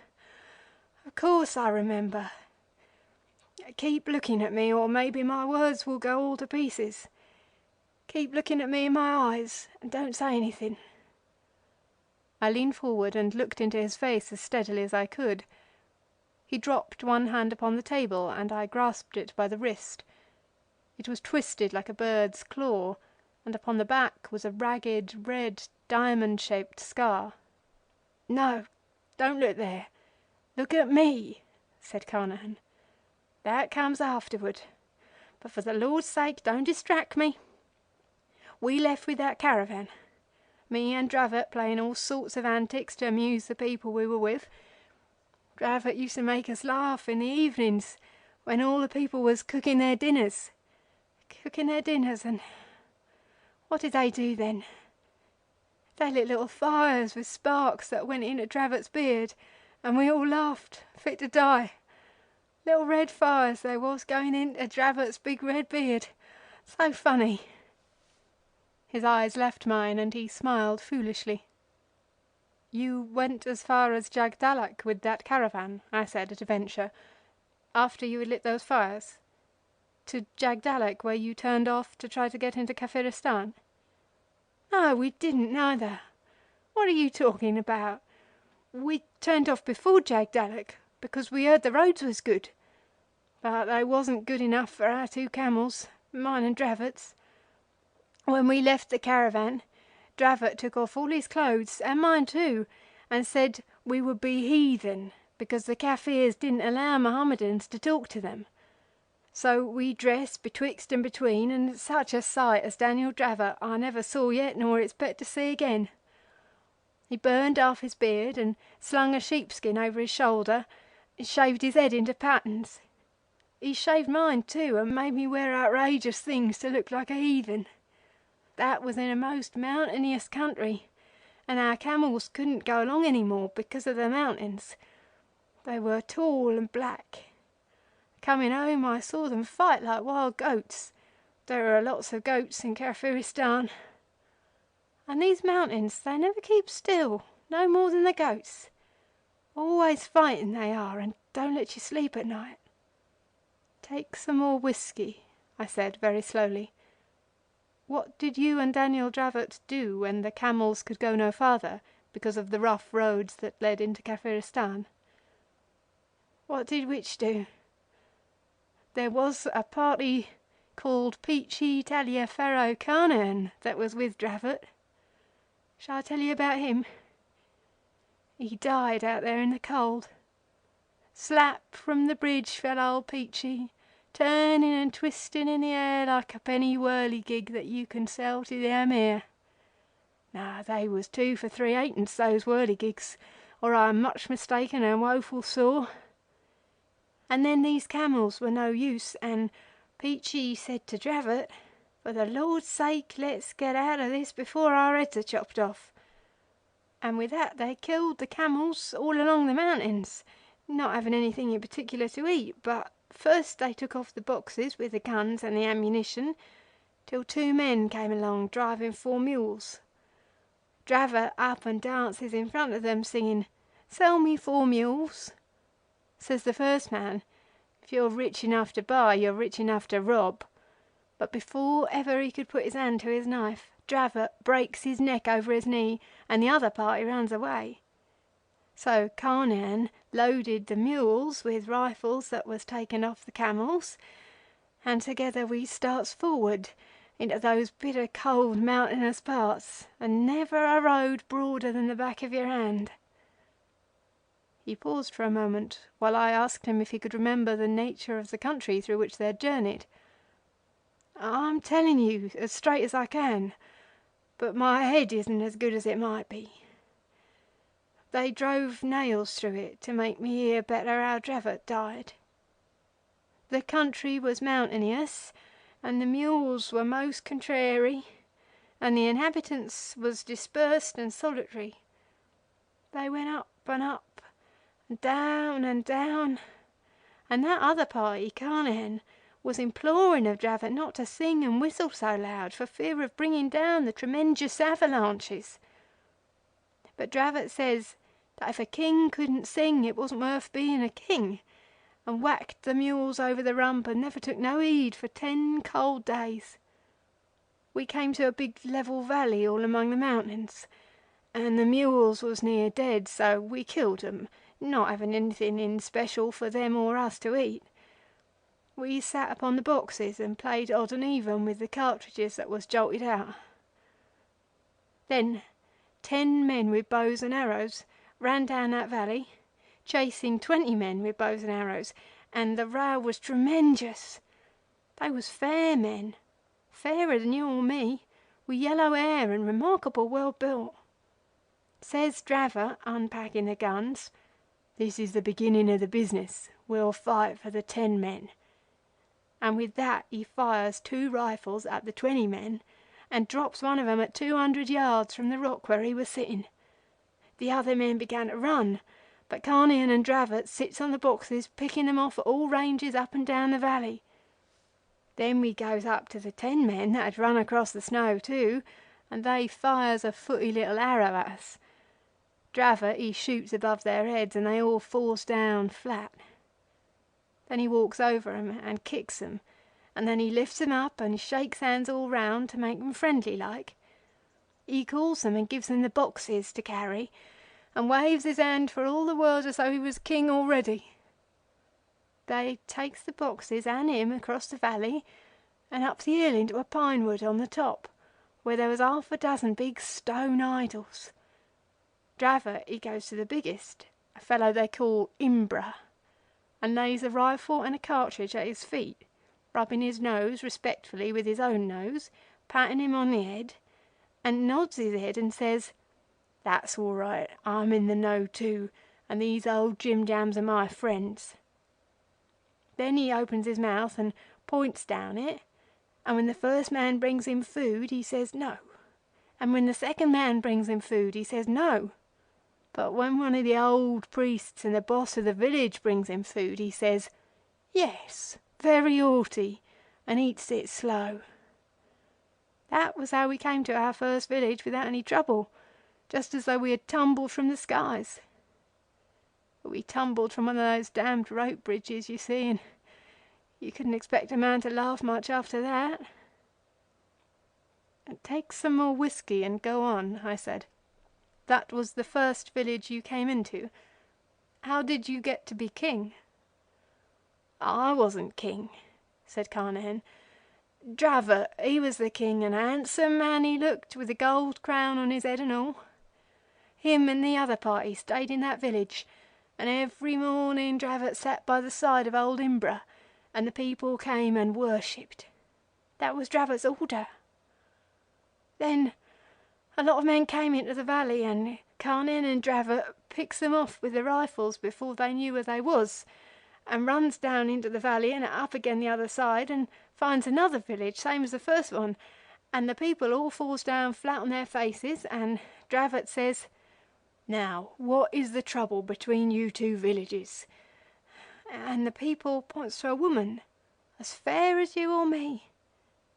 Of course I remember. Keep looking at me, or maybe my words will go all to pieces. Keep looking at me in my eyes and don't say anything." I leaned forward and looked into his face as steadily as I could. He dropped one hand upon the table and I grasped it by the wrist. It was twisted like a bird's claw, and upon the back was a ragged, red, diamond-shaped scar. "No, don't look there. Look at me," said Carnahan. "That comes afterward, but for the Lord's sake don't distract me. We left with that caravan, me and Dravot playing all sorts of antics to amuse the people we were with. Dravot used to make us laugh in the evenings when all the people was cooking their dinners, and what did they do then? They lit little fires with sparks that went into Dravot's beard, and we all laughed, fit to die. Little red fires they was going into Dravot's big red beard. So funny." His eyes left mine and he smiled foolishly. "You went as far as Jagdallak with that caravan," I said at a venture, "after you had lit those fires? To Jagdallak, where you turned off to try to get into Kafiristan?" "No, we didn't neither. What are you talking about? We turned off before Jagdallak because we heard the roads was good. But they wasn't good enough for our 2 camels, mine and Dravot's. When we left the caravan, Dravot took off all his clothes, and mine too, and said we would be heathen because the Kafirs didn't allow Mohammedans to talk to them. So we dressed betwixt and between, and such a sight as Daniel Dravot I never saw yet nor expect to see again. He burned off his beard and slung a sheepskin over his shoulder and shaved his head into patterns. He shaved mine too and made me wear outrageous things to look like a heathen. That was in a most mountainous country, and our camels couldn't go along any more because of the mountains. They were tall and black. Coming home I saw them fight like wild goats. There are lots of goats in Kafiristan. And these mountains, they never keep still, no more than the goats. Always fighting they are, and don't let you sleep at night." "Take some more whisky," I said very slowly. "What did you and Daniel Dravot do when the camels could go no farther because of the rough roads that led into Kafiristan?" "What did which do?" "There was a party called Peachy Taliaferro Carnahan that was with Dravot. Shall I tell you about him? He died out there in the cold. Slap from the bridge fell old Peachy, turning and twisting in the air like a penny whirligig that you can sell to the Amir. Now they was 2 for 3 halfpence, those whirligigs, or I'm much mistaken and woeful sore. And then these camels were no use, and Peachy said to Dravot, 'For the Lord's sake, let's get out of this before our heads are chopped off.' And with that they killed the camels all along the mountains, not having anything in particular to eat, but first they took off the boxes with the guns and the ammunition, till 2 men came along driving 4 mules. Dravot up and dances in front of them singing, "Sell me 4 mules." Says the first man, "If you're rich enough to buy, you're rich enough to rob." But before ever he could put his hand to his knife, Dravot breaks his neck over his knee and the other party runs away. So Carnehan loaded the mules with rifles that was taken off the camels, and together we starts forward into those bitter cold mountainous parts, and never a road broader than the back of your hand. He paused for a moment while I asked him if he could remember the nature of the country through which they had journeyed. "I'm telling you as straight as I can, but my head isn't as good as it might be. They drove nails through it to make me hear better how Dravot died. The country was mountainous, and the mules were most contrary, and the inhabitants was dispersed and solitary. They went up and up, and down, and that other party, Carnehan, was imploring of Dravot not to sing and whistle so loud for fear of bringing down the tremendous avalanches. But Dravot says that if a king couldn't sing it wasn't worth being a king, and whacked the mules over the rump and never took no heed for 10 cold days. We came to a big level valley all among the mountains, and the mules was near dead, so we killed 'em, not having anything in special for them or us to eat. We sat upon the boxes and played odd and even with the cartridges that was jolted out. Then 10 men with bows and arrows ran down that valley, chasing 20 men with bows and arrows, and the row was tremendous. They was fair men, fairer than you or me, with yellow hair and remarkable well built. Says Dravot, unpacking the guns, "This is the beginning of the business. We'll fight for the 10 men." And with that he fires 2 rifles at the 20 men and drops one of them at 200 yards from the rock where he was sitting. The other men began to run, but Carnehan and Dravot sits on the boxes picking them off at all ranges up and down the valley. Then we goes up to the 10 men that had run across the snow too, and they fires a footy little arrow at us. Dravot he shoots above their heads and they all falls down flat. Then he walks over 'em and kicks 'em, and then he lifts 'em up and shakes hands all round to make 'em friendly like. He calls them and gives them the boxes to carry, and waves his hand for all the world as though he was king already. They takes the boxes and him across the valley and up the hill into a pine wood on the top, where there was half a dozen big stone idols. Dravot he goes to the biggest, a fellow they call Imbra, and lays a rifle and a cartridge at his feet, rubbing his nose respectfully with his own nose, patting him on the head, and nods his head and says, "That's all right, I'm in the know too, and these old Jim Jams are my friends." Then he opens his mouth and points down it, and when the first man brings him food he says no, and when the second man brings him food he says no. But when one of the old priests and the boss of the village brings him food he says, "Yes, very hearty," and eats it slow. That was how we came to our first village without any trouble, just as though we had tumbled from the skies. But we tumbled from one of those damned rope bridges, you see, and you couldn't expect a man to laugh much after that. "Take some more whisky and go on," I said. "That was the first village you came into. How did you get to be king?" "I wasn't king," said Carnehan. "Dravot, he was the king, and a handsome man he looked, with a gold crown on his head and all. Him and the other party stayed in that village, and every morning Dravot sat by the side of old Imbra, and the people came and worshipped. That was Dravot's order. Then a lot of men came into the valley, and Carnehan and Dravot picks them off with the rifles before they knew where they was, and runs down into the valley and up again the other side and finds another village, same as the first one, and the people all falls down flat on their faces, and Dravot says, 'Now, what is the trouble between you 2 villages?' And the people points to a woman, as fair as you or me,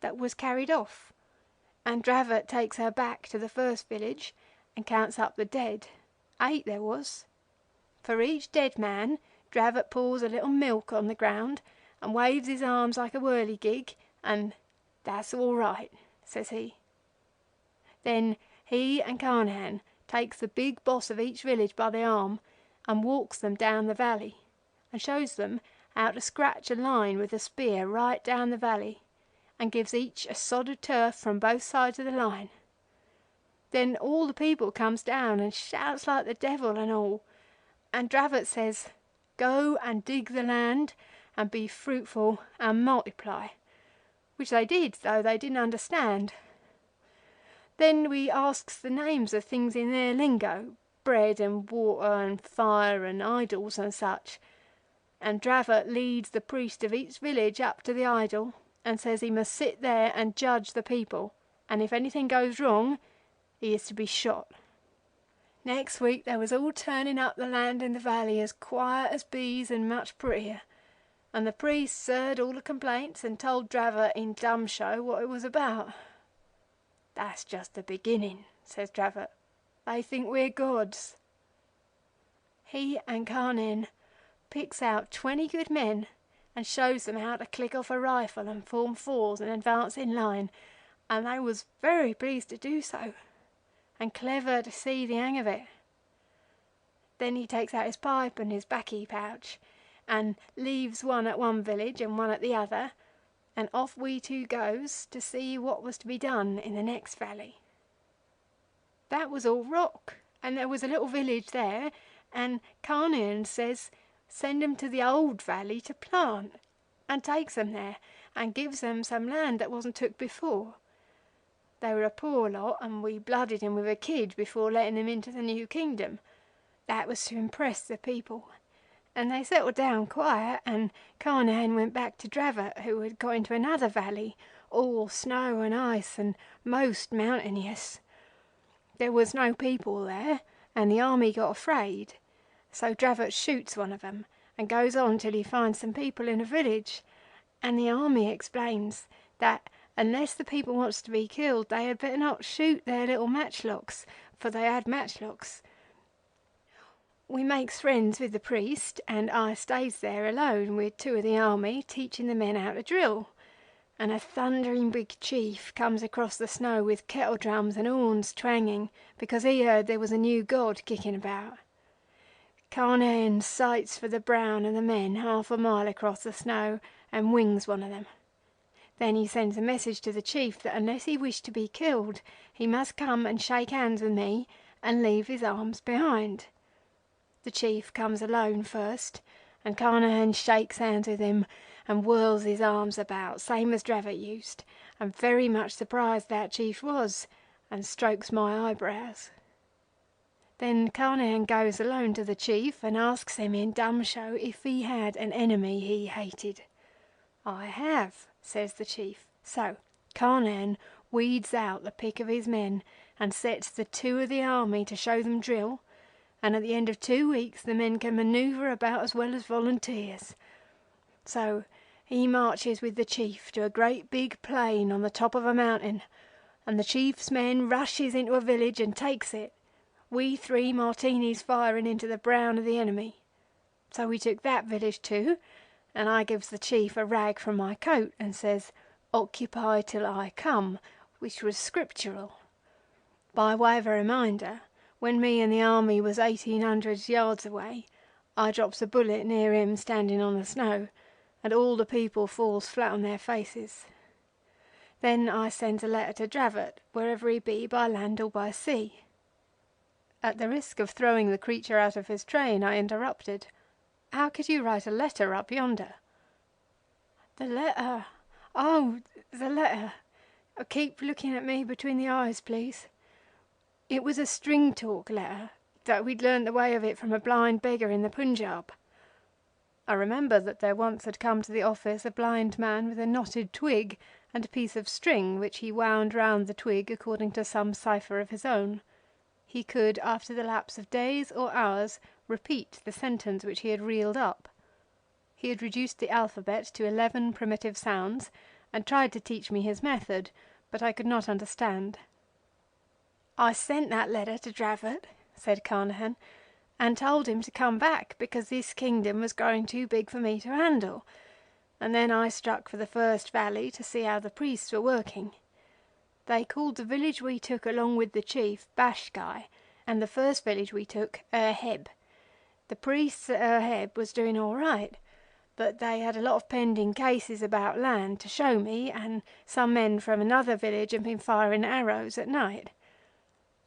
that was carried off, and Dravot takes her back to the first village and counts up the dead. 8 there was. For each dead man, Dravot pours a little milk on the ground and waves his arms like a whirligig, and 'that's all right,' says he. Then he and Carnehan takes the big boss of each village by the arm and walks them down the valley, and shows them how to scratch a line with a spear right down the valley, and gives each a sod of turf from both sides of the line. Then all the people comes down and shouts like the devil and all, and Dravot says, 'Go and dig the land and be fruitful and multiply,' which they did, though they didn't understand. Then we asks the names of things in their lingo, bread and water and fire and idols and such, and Dravot leads the priest of each village up to the idol and says he must sit there and judge the people, and if anything goes wrong he is to be shot. Next week they was all turning up the land in the valley as quiet as bees and much prettier, and the priest heard all the complaints and told Dravot in dumb show what it was about. 'That's just the beginning,' says Dravot. 'They think we're gods.' He and Carnehan picks out 20 good men and shows them how to click off a rifle and form fours and advance in line, and they was very pleased to do so, and clever to see the hang of it. Then he takes out his pipe and his baccy pouch, and leaves one at one village and one at the other, and off we two goes to see what was to be done in the next valley. That was all rock, and there was a little village there, and Carnehan says send 'em to the old valley to plant, and takes 'em there and gives them some land that wasn't took before. They were a poor lot, and we blooded 'em with a kid before letting 'em into the new kingdom. That was to impress the people, and they settled down quiet, and Carnehan went back to Dravot, who had got into another valley, all snow and ice and most mountainous. There was no people there, and the army got afraid, so Dravot shoots one of 'em and goes on till he finds some people in a village, and the army explains that unless the people wants to be killed they had better not shoot their little matchlocks, for they had matchlocks. We makes friends with the priest, and I stays there alone with 2 of the army, teaching the men how to drill, and a thundering big chief comes across the snow with kettle drums and horns twanging, because he heard there was a new god kicking about. Carnehan sights for the brown and the men half a mile across the snow and wings one of them. Then he sends a message to the chief that unless he wished to be killed, he must come and shake hands with me and leave his arms behind. The chief comes alone first, and Carnehan shakes hands with him and whirls his arms about, same as Dravot used, and very much surprised that chief was, and strokes my eyebrows. Then Carnehan goes alone to the chief and asks him in dumb show if he had an enemy he hated. 'I have,' says the chief. So Carnehan weeds out the pick of his men and sets the 2 of the army to show them drill, and at the end of 2 weeks the men can manoeuvre about as well as volunteers. So he marches with the chief to a great big plain on the top of a mountain, and the chief's men rushes into a village and takes it, we 3 Martinis firing into the brown of the enemy. So we took that village too, and I gives the chief a rag from my coat and says, 'Occupy till I come,' which was scriptural. By way of a reminder, when me and the army was 1800 yards away, I drops a bullet near him standing on the snow, and all the people falls flat on their faces. Then I sends a letter to Dravot, wherever he be, by land or by sea." At the risk of throwing the creature out of his train, I interrupted. "How could you write a letter up yonder?" "The letter? Oh, the letter. Keep looking at me between the eyes, please. It was a string talk letter, that we'd learnt the way of it from a blind beggar in the Punjab." I remember that there once had come to the office a blind man with a knotted twig and a piece of string which he wound round the twig according to some cipher of his own. He could, after the lapse of days or hours, repeat the sentence which he had reeled up. He had reduced the alphabet to 11 primitive sounds and tried to teach me his method, but I could not understand. "I sent that letter to Dravot," said Carnehan, and told him to come back because this kingdom was growing too big for me to handle. And then I struck for the first valley to see how the priests were working. They called the village we took along with the chief Bashkai, and the first village we took Erheb. The priests at Erheb was doing all right, but they had a lot of pending cases about land to show me, and some men from another village had been firing arrows at night.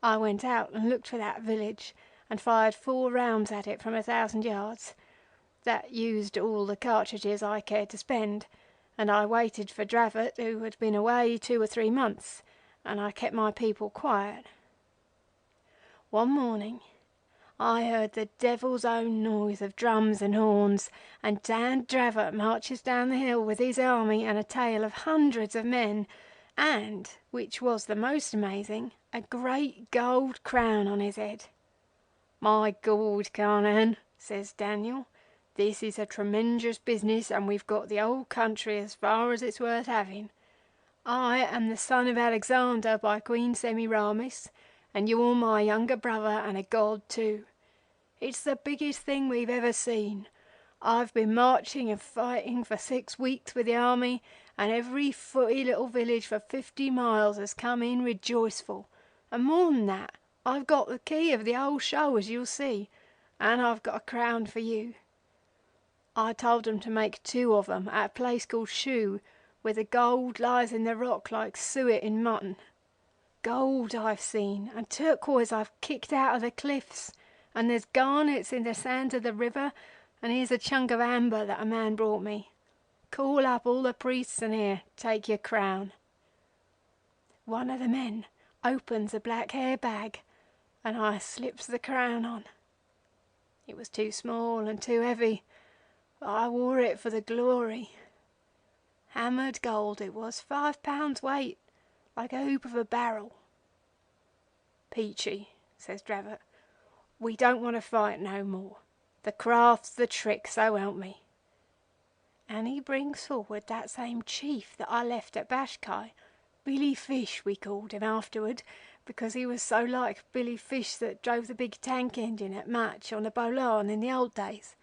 I went out and looked for that village and fired 4 rounds at it from 1,000 yards. That used all the cartridges I cared to spend, and I waited for Dravot, who had been away 2 or 3 months, and I kept my people quiet. One morning I heard the devil's own noise of drums and horns, and Dan Dravot marches down the hill with his army and a tail of hundreds of men, and, which was the most amazing, a great gold crown on his head. "My God, Carnan," says Daniel, "this is a tremendous business, and we've got the whole country as far as it's worth having. I am the son of Alexander by Queen Semiramis, and you're my younger brother and a god too. It's the biggest thing we've ever seen. I've been marching and fighting for 6 weeks with the army, and every footy little village for 50 miles has come in rejoiceful. And more than that, I've got the key of the whole show, as you'll see, and I've got a crown for you." I told them to make 2 of them at a place called Shoe, where the gold lies in the rock like suet in mutton. Gold I've seen, and turquoise I've kicked out of the cliffs, and there's garnets in the sands of the river, and here's a chunk of amber that a man brought me. Call up all the priests and here, take your crown. One of the men opens a black hair bag, and I slips the crown on. It was too small and too heavy, but I wore it for the glory. Hammered gold it was, 5 pounds weight, like a hoop of a barrel. "Peachy," says Dravot, "we don't want to fight no more. The craft's the trick, so help me." And he brings forward that same chief that I left at Bashkai, Billy Fish we called him afterward, because he was so like Billy Fish that drove the big tank engine at Match on the Bolan in the old days.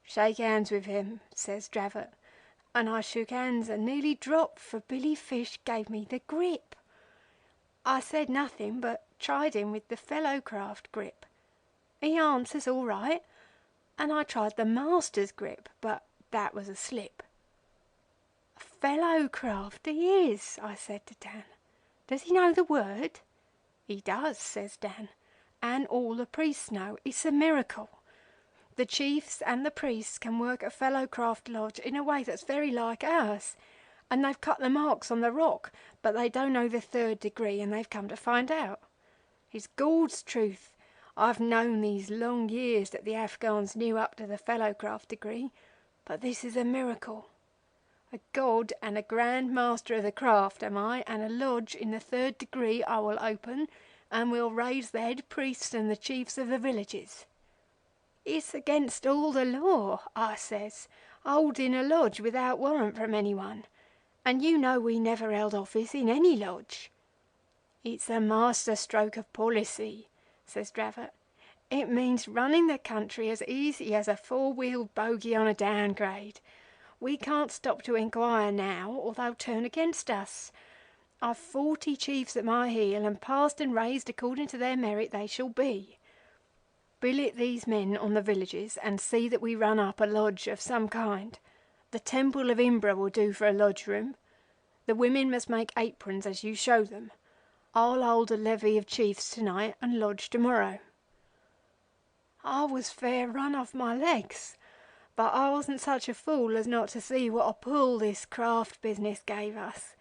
"Shake hands with him," says Dravot, and I shook hands and nearly dropped, for Billy Fish gave me the grip. I said nothing, but tried him with the fellow craft grip. He answers all right, and I tried the master's grip, but that was a slip. "A fellow craft he is," I said to Dan. "Does he know the word?" "He does," says Dan, "and all the priests know. It's a miracle. The chiefs and the priests can work a fellow craft lodge in a way that's very like ours, and they've cut the marks on the rock, but they don't know the 3rd degree, and they've come to find out. It's God's truth. I've known these long years that the Afghans knew up to the fellow craft degree, but this is a miracle. A god and a grand master of the craft am I, and a lodge in the 3rd degree I will open, and will raise the head priests and the chiefs of the villages. It's against all the law," I says, "holding a lodge without warrant from anyone, and you know we never held office in any lodge." "It's a master stroke of policy," says Dravot. "It means running the country as easy as a 4-wheeled bogie on a downgrade. We can't stop to inquire now, or they'll turn against us. I've 40 chiefs at my heel, and passed and raised according to their merit they shall be. Billet these men on the villages, and see that we run up a lodge of some kind. The Temple of Imbra will do for a lodge room. The women must make aprons as you show them. I'll hold a levee of chiefs tonight and lodge tomorrow." I was fair run off my legs, but I wasn't such a fool as not to see what a pull this craft business gave us.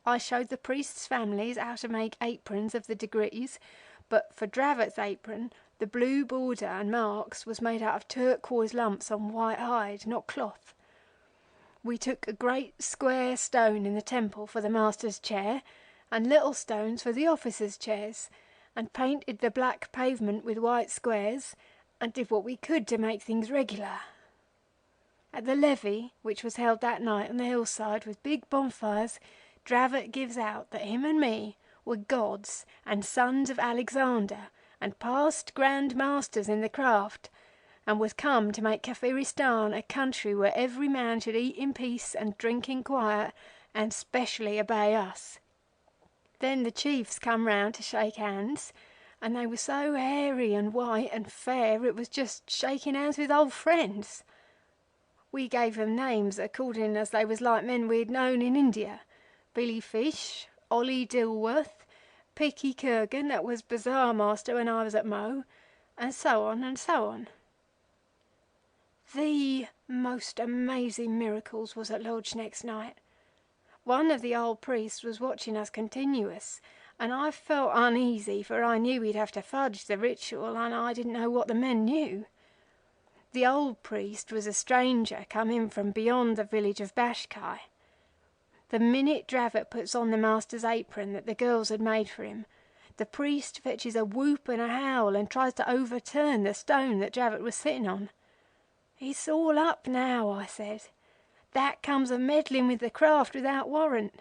I showed the priests' families how to make aprons of the degrees, but for Dravot's apron, the blue border and marks was made out of turquoise lumps on white hide, not cloth. We took a great square stone in the temple for the master's chair, and little stones for the officers' chairs, and painted the black pavement with white squares, and did what we could to make things regular. At the levee, which was held that night on the hillside with big bonfires, Dravot gives out that him and me were gods and sons of Alexander, and past grand masters in the craft, and was come to make Kafiristan a country where every man should eat in peace and drink in quiet, and specially obey us. Then the chiefs come round to shake hands, and they were so hairy and white and fair it was just shaking hands with old friends. We gave them names according as they was like men we'd known in India. Billy Fish, Ollie Dilworth, Picky Kurgan that was Bazaar Master when I was at Moe, and so on and so on. The most amazing miracles was at lodge next night. One of the old priests was watching us continuous, and I felt uneasy, for I knew he'd have to fudge the ritual, and I didn't know what the men knew. The old priest was a stranger come in from beyond the village of Bashkai. The minute Dravot puts on the master's apron that the girls had made for him, the priest fetches a whoop and a howl and tries to overturn the stone that Dravot was sitting on. "It's all up now," I said. "That comes of meddling with the craft without warrant."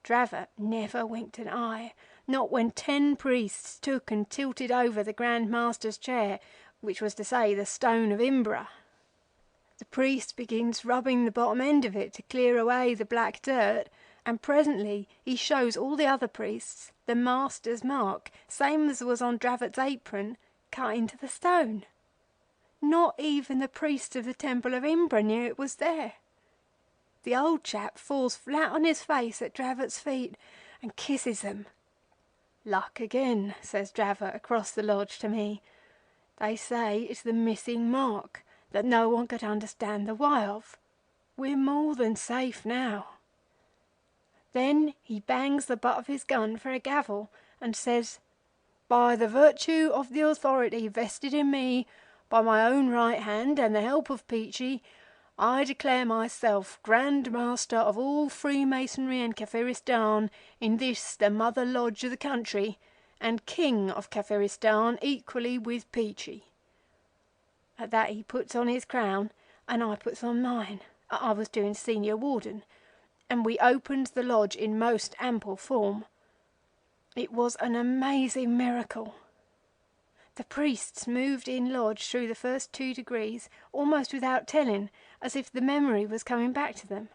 Dravot never winked an eye, not when 10 priests took and tilted over the Grand Master's chair, which was to say the stone of Imbra. The priest begins rubbing the bottom end of it to clear away the black dirt, and presently he shows all the other priests the Master's mark, same as was on Dravot's apron, cut into the stone. Not even the priest of the Temple of Imbra knew it was there. The old chap falls flat on his face at Dravot's feet and kisses them. "Luck again," says Dravot across the lodge to me. "They say it's the missing mark that no one could understand the why of. We're more than safe now." Then he bangs the butt of his gun for a gavel and says, "By the virtue of the authority vested in me by my own right hand and the help of Peachy, I declare myself Grand Master of all Freemasonry and Kafiristan in this the mother lodge of the country, and King of Kafiristan equally with Peachy." At that he puts on his crown and I puts on mine. I was doing senior warden, and we opened the lodge in most ample form. It was an amazing miracle. The priests moved in lodge through the first 2 degrees almost without telling, as if the memory was coming back to them.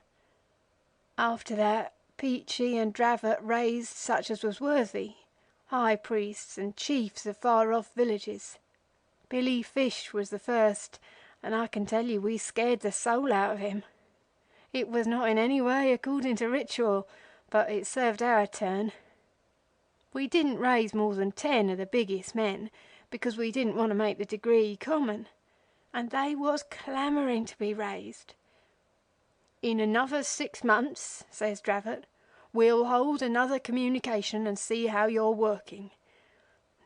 After that, Peachy and Dravot raised such as was worthy, high priests and chiefs of far-off villages. Billy Fish was the first, and I can tell you we scared the soul out of him. It was not in any way according to ritual, but it served our turn. We didn't raise more than 10 of the biggest men, because we didn't want to make the degree common, and they was clamouring to be raised. "In another 6 months," says Dravot, "we'll hold another communication and see how you're working."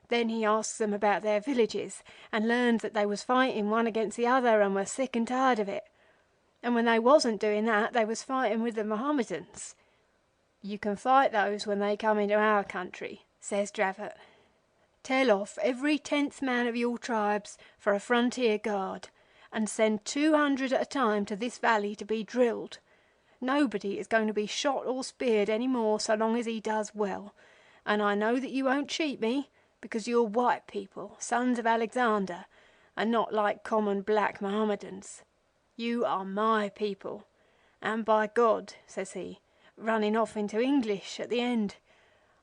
Then he asks them about their villages, and learned that they was fighting one against the other and were sick and tired of it. And when they wasn't doing that, they was fighting with the Mohammedans. "You can fight those when they come into our country," says Dravot. "Tell off every 10th man of your tribes for a frontier guard, and send 200 at a time to this valley to be drilled. Nobody is going to be shot or speared any more so long as he does well, and I know that you won't cheat me, because you're white people, sons of Alexander, and not like common black Mohammedans. You are my people, and by God," says he, running off into English at the end,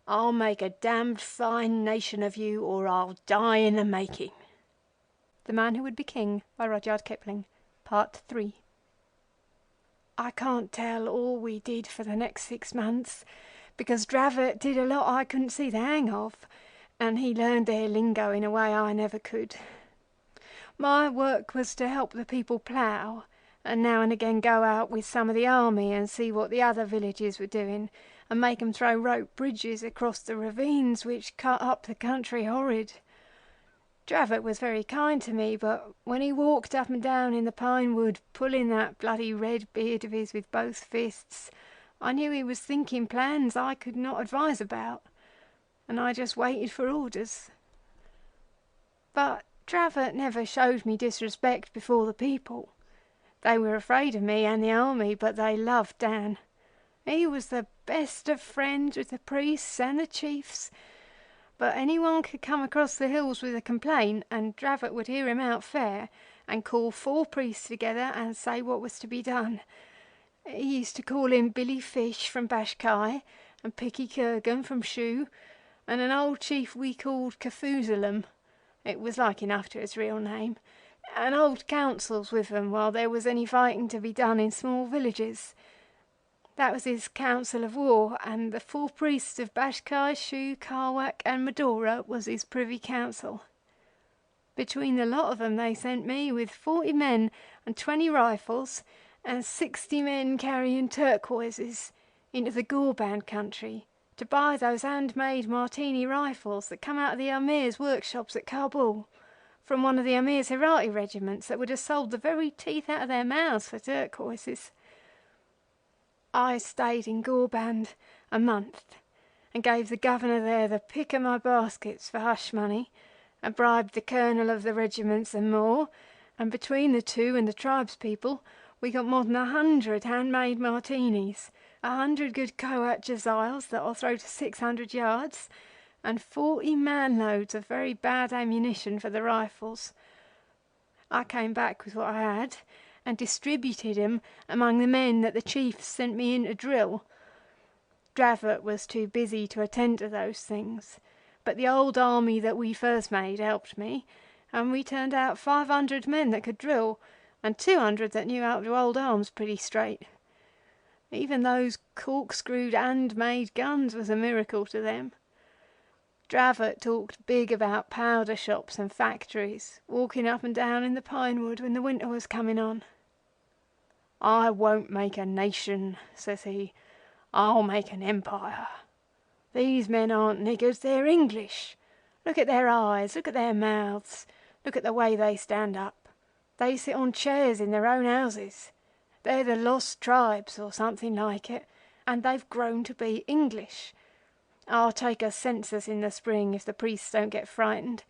"I'll make a damned fine nation of you, or I'll die in the making." The Man Who Would Be King, by Rudyard Kipling, Part 3. I can't tell all we did for the next 6 months, because Dravot did a lot I couldn't see the hang of, and he learned their lingo in a way I never could. My work was to help the people plough, and now and again go out with some of the army and see what the other villages were doing, and make 'em throw rope bridges across the ravines which cut up the country horrid. Dravot was very kind to me, but when he walked up and down in the pine wood pulling that bloody red beard of his with both fists, I knew he was thinking plans I could not advise about, and I just waited for orders. But Dravot never showed me disrespect before the people. They were afraid of me and the army, but they loved Dan. He was the best of friends with the priests and the chiefs, But anyone could come across the hills with a complaint, and Dravot would hear him out fair and call 4 priests together and say what was to be done. He used to call in Billy Fish from Bashkai, and Picky Kurgan from Shu, and an old chief we called Kafiristan. It was like enough to his real name, and hold councils with them while there was any fighting to be done in small villages. That was his council of war, and the 4 priests of Bashkai, Shu, Sarawak and Medora was his privy council. Between the lot of them they sent me with 40 men and 20 rifles and 60 men carrying turquoises into the Ghor country to buy those handmade Martini rifles that come out of the Amir's workshops at Kabul from one of the Amir's Herati regiments that would have sold the very teeth out of their mouths for turquoises. I stayed in Ghor a month and gave the governor there the pick of my baskets for hush money, and bribed the colonel of the regiments and more, and between the two and the tribespeople we got more than 100 handmade martinis, 100 good Coat Josiahs that I'll throw to 600 yards, and 40 man-loads of very bad ammunition for the rifles. I came back with what I had and distributed 'em among the men that the chiefs sent me in to drill. Dravot was too busy to attend to those things, but the old army that we first made helped me, and we turned out 500 men that could drill, and 200 that knew how to hold arms pretty straight. Even those corkscrewed hand-made guns was a miracle to them. Dravot talked big about powder shops and factories, walking up and down in the pine wood when the winter was coming on. "I won't make a nation," says he. "I'll make an empire. These men aren't niggers, they're English. Look at their eyes, look at their mouths, look at the way they stand up. They sit on chairs in their own houses. They're the Lost Tribes or something like it, and they've grown to be English. I'll take a census in the spring if the priests don't get frightened.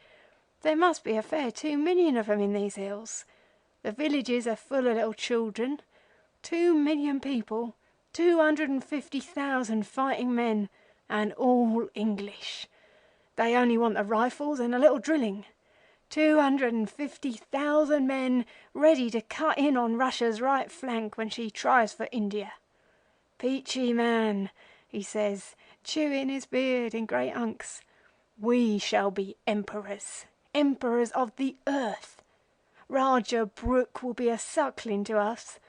There must be a fair 2 million of them in these hills. The villages are full of little children. 2 million people, 250,000 fighting men, and all English. They only want the rifles and a little drilling. 250,000 men ready to cut in on Russia's right flank when she tries for India. Peachy man," he says, chewing his beard in great hunks, "we shall be emperors, emperors of the earth. Rudyard Brooke will be a suckling to us.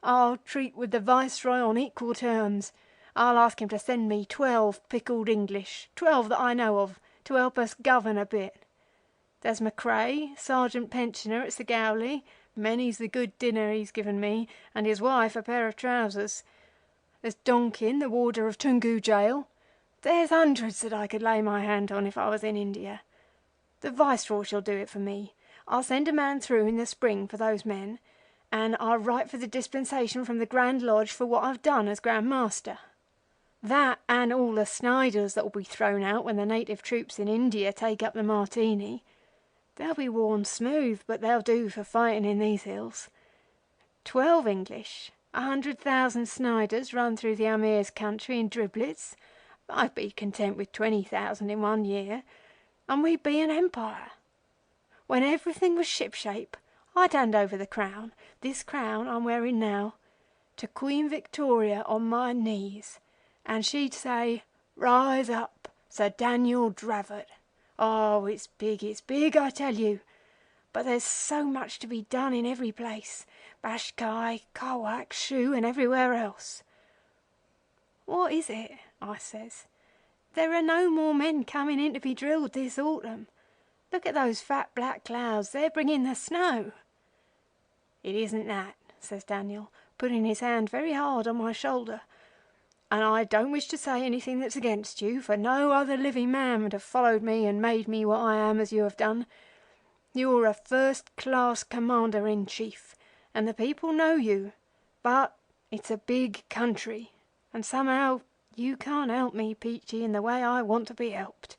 I'll treat with the Viceroy on equal terms. I'll ask him to send me 12 pickled English, 12 that I know of, to help us govern a bit. There's Macrae, Sergeant Pensioner at Segowlee, many's the good dinner he's given me, and his wife a pair of trousers. There's Donkin, the warder of Toungoo Jail. There's hundreds that I could lay my hand on if I was in India. The Viceroy shall do it for me. I'll send a man through in the spring for those men, and I'll write for the dispensation from the Grand Lodge for what I've done as Grand Master. That and all the Sniders that will be thrown out when the native troops in India take up the Martini. They'll be worn smooth, but they'll do for fighting in these hills. 12 English, 100,000 Sniders run through the Amir's country in driblets. I'd be content with 20,000 in 1 year, and we'd be an empire. When everything was shipshape, I'd hand over the crown, this crown I'm wearing now, to Queen Victoria on my knees, and she'd say, 'Rise up, Sir Daniel Dravot.' Oh, it's big, I tell you. But there's so much to be done in every place, Bashkai, Sarawak, Shu and everywhere else." "What is it?" I says. "There are no more men coming in to be drilled this autumn. Look at those fat black clouds, they're bringing the snow." "It isn't that," says Daniel, putting his hand very hard on my shoulder. "And I don't wish to say anything that's against you, for no other living man would have followed me and made me what I am as you have done. You're a first-class Commander-in-Chief, and the people know you, but it's a big country, and somehow you can't help me, Peachy, in the way I want to be helped."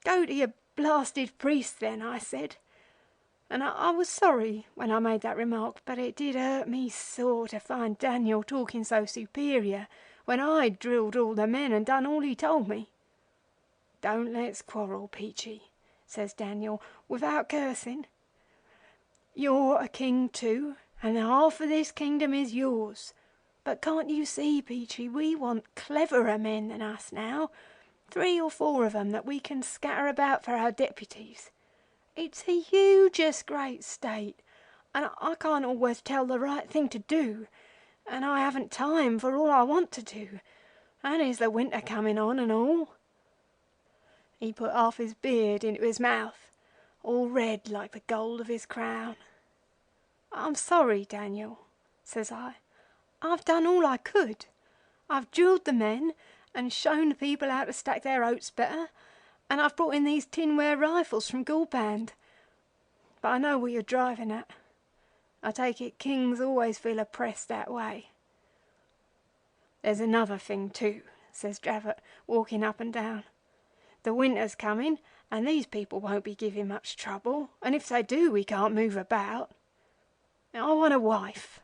"Go to your blasted priest then," I said. And I was sorry when I made that remark, but it did hurt me sore to find Daniel talking so superior when I'd drilled all the men and done all he told me. "Don't let's quarrel, Peachy," says Daniel, without cursing. "You're a king too, and half of this kingdom is yours. But can't you see, Peachy, we want cleverer men than us now, 3 or 4 of them that we can scatter about for our deputies. It's a hugest great state, and I can't always tell the right thing to do, and I haven't time for all I want to do, and there's the winter coming on and all." He put half his beard into his mouth, all red like the gold of his crown. "I'm sorry, Daniel," says I. "I've done all I could. I've drilled the men and shown the people how to stack their oats better, and I've brought in these tinware rifles from Gulband. But I know what you're driving at. I take it kings always feel oppressed that way." "There's another thing too," says Dravot, walking up and down. "The winter's coming, and these people won't be giving much trouble, and if they do we can't move about. I want a wife."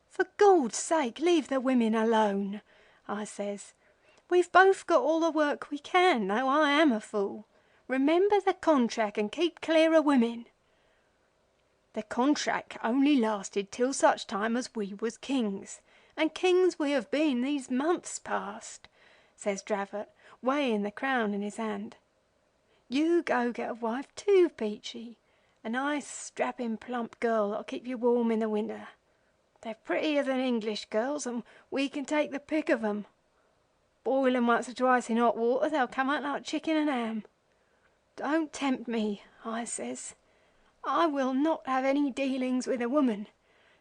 "For Gord's sake, leave the women alone," I says. "We've both got all the work we can, though I am a fool. Remember the contract and keep clear of women." "The contract only lasted till such time as we was kings, and kings we have been these months past," says Dravot, weighing the crown in his hand. "You go get a wife too, Peachy, a nice strapping plump girl that'll keep you warm in the winter. They're prettier than English girls, and we can take the pick of 'em. Boil 'em once or twice in hot water, they'll come out like chicken and ham. Don't tempt me," I says. "I will not have any dealings with a woman,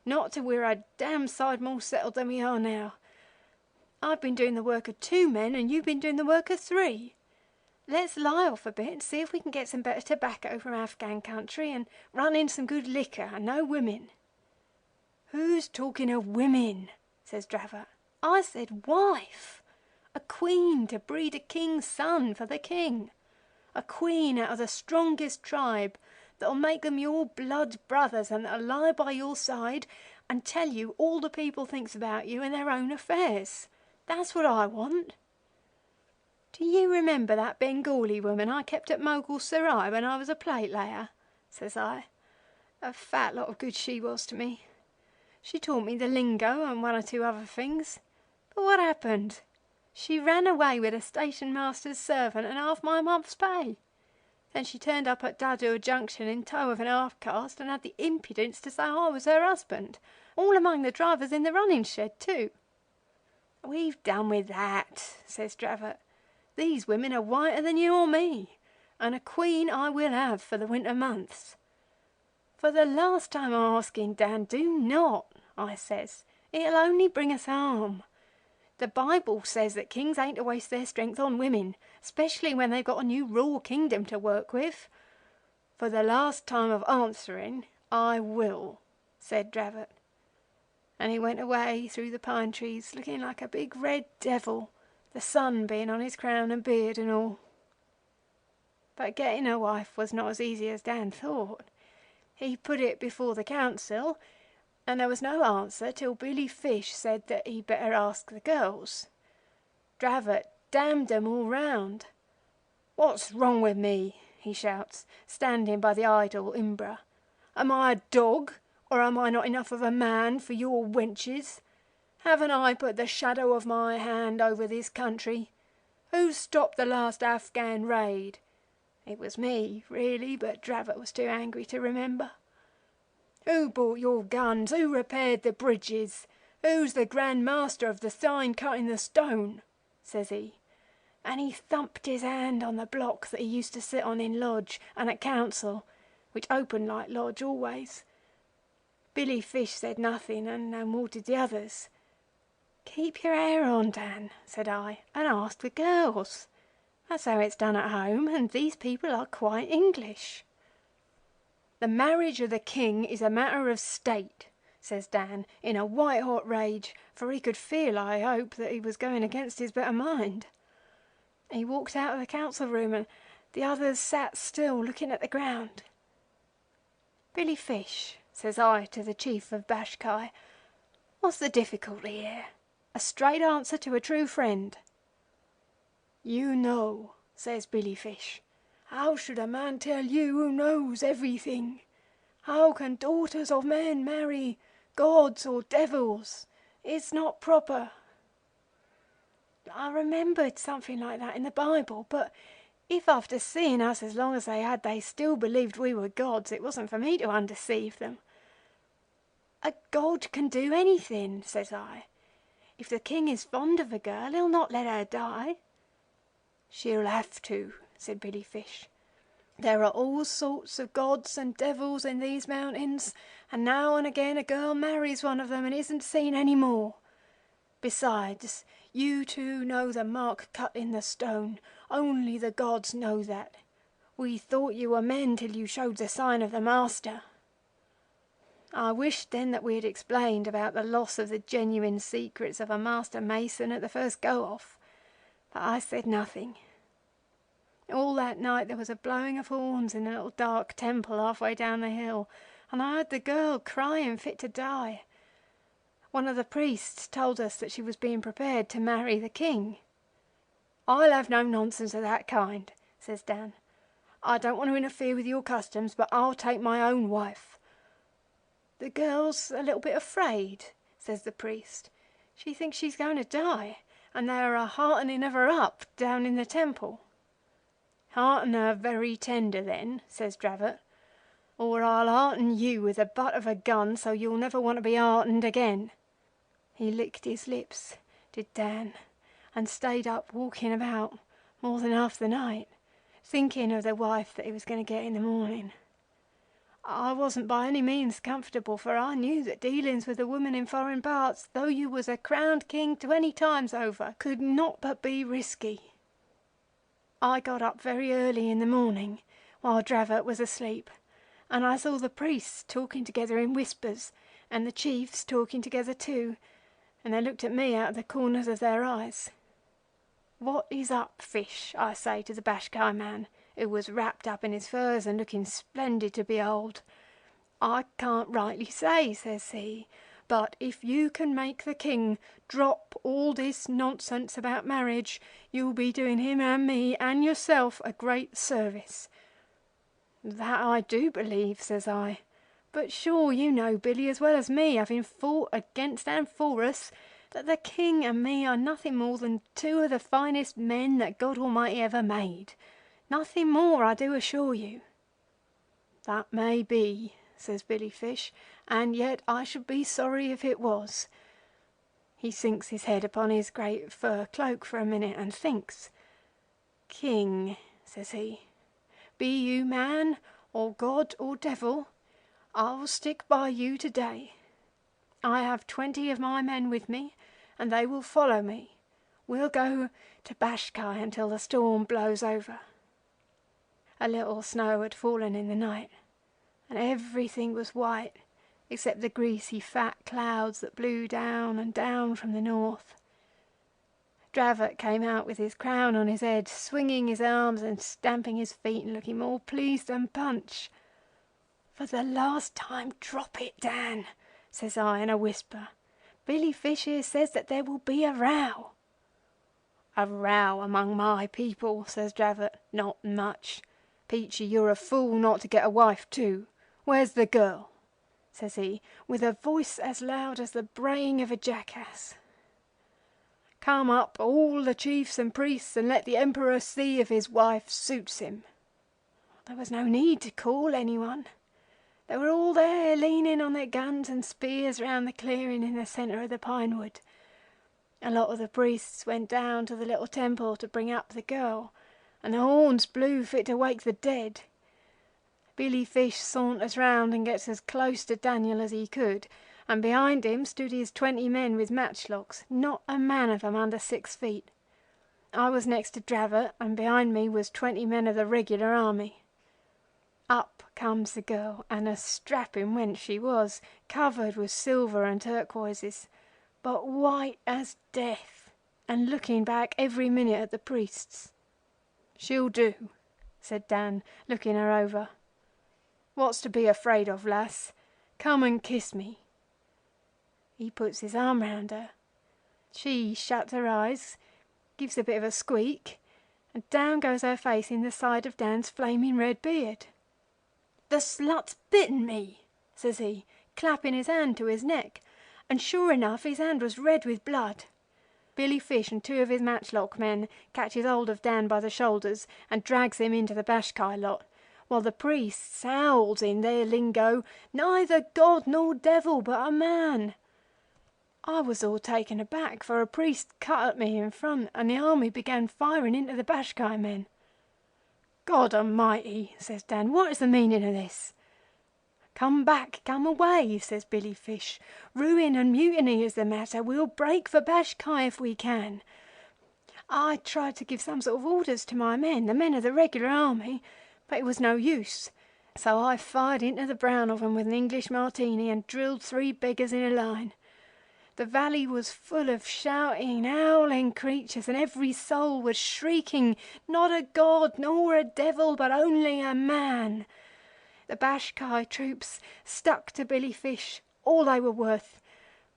not till we're a damned sight more settled than we are now. I've been doing the work of 2 men, and you've been doing the work of 3. Let's lie off a bit and see if we can get some better tobacco from Afghan country and run in some good liquor and no women." "Who's talking of women?" says Dravot. "I said wife. A queen to breed a king's son for the king. A queen out of the strongest tribe that'll make them your blood brothers and that'll lie by your side and tell you all the people thinks about you and their own affairs. That's what I want. Do you remember that Bengali woman I kept at Mogul Serai when I was a plate layer?" says I. "A fat lot of good she was to me. She taught me the lingo and 1 or 2 other things. But what happened? She ran away with a station master's servant and half my month's pay. Then she turned up at Dadur Junction in tow of an half-caste and had the impudence to say I was her husband, all among the drivers in the running shed too." "We've done with that," says Dravot. "These women are whiter than you or me, and a queen I will have for the winter months." "For the last time asking, Dan, do not," I says. "It'll only bring us harm. The Bible says that kings ain't to waste their strength on women, especially when they've got a new raw kingdom to work with." "For the last time of answering, I will," said Dravot. And he went away through the pine trees looking like a big red devil, the sun being on his crown and beard and all. But getting a wife was not as easy as Dan thought. He put it before the council, and there was no answer till Billy Fish said that he'd better ask the girls. Dravot damned 'em all round. "What's wrong with me?" he shouts, standing by the idol Imbra. "Am I a dog, or am I not enough of a man for your wenches? Haven't I put the shadow of my hand over this country? Who stopped the last Afghan raid? It was me, really, but Dravot was too angry to remember. Who bought your guns? Who repaired the bridges? Who's the Grand Master of the sign cutting the stone?" says he, and he thumped his hand on the block that he used to sit on in Lodge and at Council, which opened like Lodge always. Billy Fish said nothing, and no more did the others. "Keep your hair on, Dan," said I, "and ask the girls. That's how it's done at home, and these people are quite English." "The marriage of the king is a matter of state," says Dan, in a white-hot rage, for he could feel, I hope, that he was going against his better mind. He walked out of the council room, and the others sat still looking at the ground. "Billy Fish," says I to the chief of Bashkai, "what's the difficulty here? A straight answer to a true friend." "You know," says Billy Fish. How should a man tell you who knows everything? How can daughters of men marry gods or devils? It's not proper. I remembered something like that in the Bible, but if after seeing us as long as they had, they still believed we were gods, it wasn't for me to undeceive them. A god can do anything, says I. If the king is fond of a girl, he'll not let her die. She'll have to, said Billy Fish. There are all sorts of gods and devils in these mountains, and now and again a girl marries one of them and isn't seen any more. Besides, you two know the mark cut in the stone. Only the gods know that. We thought you were men till you showed the sign of the Master. I wished then that we had explained about the loss of the genuine secrets of a Master Mason at the first go-off, but I said nothing. All that night there was a blowing of horns in a little dark temple halfway down the hill, and I heard the girl crying fit to die. One of the priests told us that she was being prepared to marry the king. I'll have no nonsense of that kind, says Dan. I don't want to interfere with your customs, but I'll take my own wife. The girl's a little bit afraid, says the priest. She thinks she's going to die, and they are heartening of her up down in the temple. Hearten her very tender then, says Dravot, or I'll hearten you with the butt of a gun so you'll never want to be heartened again. He licked his lips, did Dan, and stayed up walking about more than half the night, thinking of the wife that he was going to get in the morning. I wasn't by any means comfortable, for I knew that dealings with a woman in foreign parts, though you was a crowned king 20 times over, could not but be risky. I got up very early in the morning while Dravot was asleep, and I saw the priests talking together in whispers, and the chiefs talking together too, and they looked at me out of the corners of their eyes. "What is up, Fish?" I say to the Bashkai man, who was wrapped up in his furs and looking splendid to behold. "I can't rightly say," says he, "but if you can make the king drop all this nonsense about marriage, you'll be doing him and me and yourself a great service." "That I do believe," says I. "But sure you know, Billy, as well as me, having fought against and for us, that the king and me are nothing more than two of the finest men that God Almighty ever made. Nothing more, I do assure you." "That may be," says Billy Fish, "and yet I should be sorry if it was." He sinks his head upon his great fur cloak for a minute and thinks. "King," says he, "be you man or god or devil, I'll stick by you today. I have 20 of my men with me, and they will follow me. We'll go to Bashkai until the storm blows over." A little snow had fallen in the night, and everything was white except the greasy fat clouds that blew down and down from the north. Dravot came out with his crown on his head, swinging his arms and stamping his feet and looking more pleased than Punch. "For the last time, drop it, Dan," says I in a whisper. "Billy Fish here says that there will be a row." "A row among my people," says Dravot. "Not much. Peachy, you're a fool not to get a wife too. Where's the girl?" says he, with a voice as loud as the braying of a jackass. "Come up, all the chiefs and priests, and let the Emperor see if his wife suits him." There was no need to call anyone. They were all there leaning on their guns and spears round the clearing in the centre of the pine wood. A lot of the priests went down to the little temple to bring up the girl, and the horns blew fit to wake the dead. Billy Fish saunters round and gets as close to Daniel as he could, and behind him stood his 20 men with matchlocks, not a man of them under 6 feet. I was next to Dravot, and behind me was 20 men of the regular army. Up comes the girl, and a strapping wench she was, covered with silver and turquoises, but white as death, and looking back every minute at the priests. "She'll do," said Dan, looking her over. "What's to be afraid of, lass? Come and kiss me." He puts his arm round her. She shuts her eyes, gives a bit of a squeak, and down goes her face in the side of Dan's flaming red beard. "The slut's bitten me," says he, clapping his hand to his neck, and sure enough his hand was red with blood. Billy Fish and 2 of his matchlock men catches hold of Dan by the shoulders and drags him into the Bashkai lot, while the priests howls in their lingo, "Neither God nor devil, but a man." I was all taken aback, for a priest cut at me in front and the army began firing into the Bashkai men. "God Almighty," says Dan, "what is the meaning of this?" "Come back, come away," says Billy Fish. "Ruin and mutiny is the matter. We'll break for Bashkai if we can." I tried to give some sort of orders to my men, the men of the regular army, but it was no use. So I fired into the brown of 'em with an English martini and drilled 3 beggars in a line. The valley was full of shouting, howling creatures, and every soul was shrieking, "Not a god nor a devil, but only a man." The Bashkai troops stuck to Billy Fish all they were worth,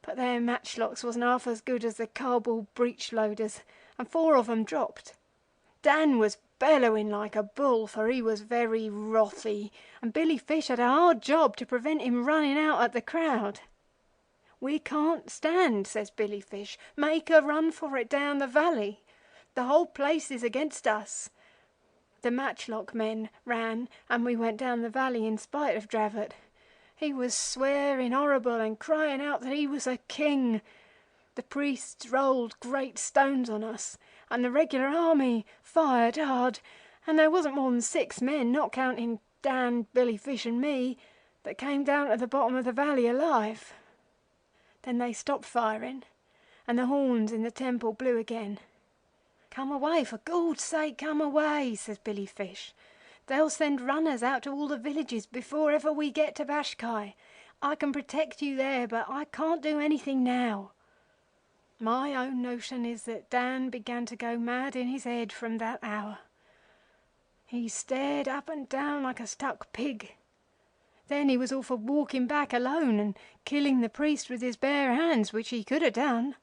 but their matchlocks wasn't half as good as the Kabul breech loaders, and 4 of 'em dropped. Dan was bellowing like a bull, for he was very wrathy, and Billy Fish had a hard job to prevent him running out at the crowd. "We can't stand," says Billy Fish. "Make a run for it down the valley. The whole place is against us." The matchlock men ran and we went down the valley in spite of Dravot. He was swearing horrible and crying out that he was a king. The priests rolled great stones on us and the regular army fired hard, and there wasn't more than 6 men, not counting Dan, Billy Fish and me, that came down to the bottom of the valley alive. Then they stopped firing and the horns in the temple blew again. "Come away, for Gord's sake, come away," says Billy Fish. "They'll send runners out to all the villages before ever we get to Bashkai. I can protect you there, but I can't do anything now." My own notion is that Dan began to go mad in his head from that hour. He stared up and down like a stuck pig. Then he was all for walking back alone and killing the priest with his bare hands, which he could have done.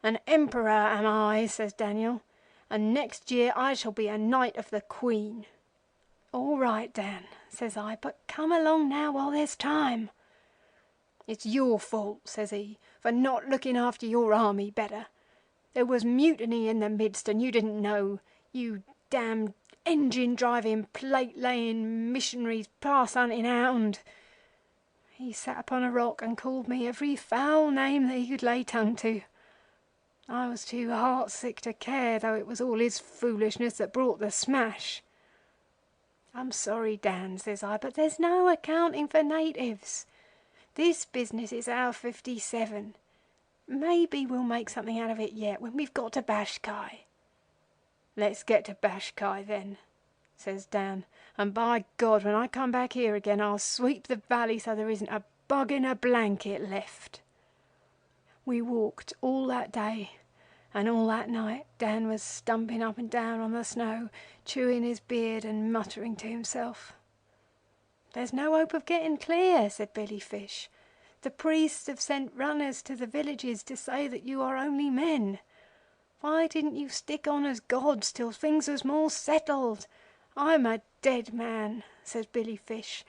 "An emperor am I," says Daniel, "and next year I shall be a knight of the Queen." "All right, Dan," says I, "but come along now while there's time." "It's your fault," says he, "for not looking after your army better. There was mutiny in the midst and you didn't know, you damned engine-driving, plate-laying, missionaries, pass-hunting hound." He sat upon a rock and called me every foul name that he could lay tongue to. I was too heart-sick to care, though it was all his foolishness that brought the smash. "I'm sorry, Dan," says I, "but there's no accounting for natives. This business is our 57. Maybe we'll make something out of it yet when we've got to Bashkai." "Let's get to Bashkai then," says Dan, "and by God, when I come back here again I'll sweep the valley so there isn't a bug in a blanket left." We walked all that day, and all that night Dan was stumping up and down on the snow, chewing his beard and muttering to himself. "There's no hope of getting clear," said Billy Fish. "The priests have sent runners to the villages to say that you are only men. Why didn't you stick on as gods till things was more settled? I'm a dead man," says Billy Fish,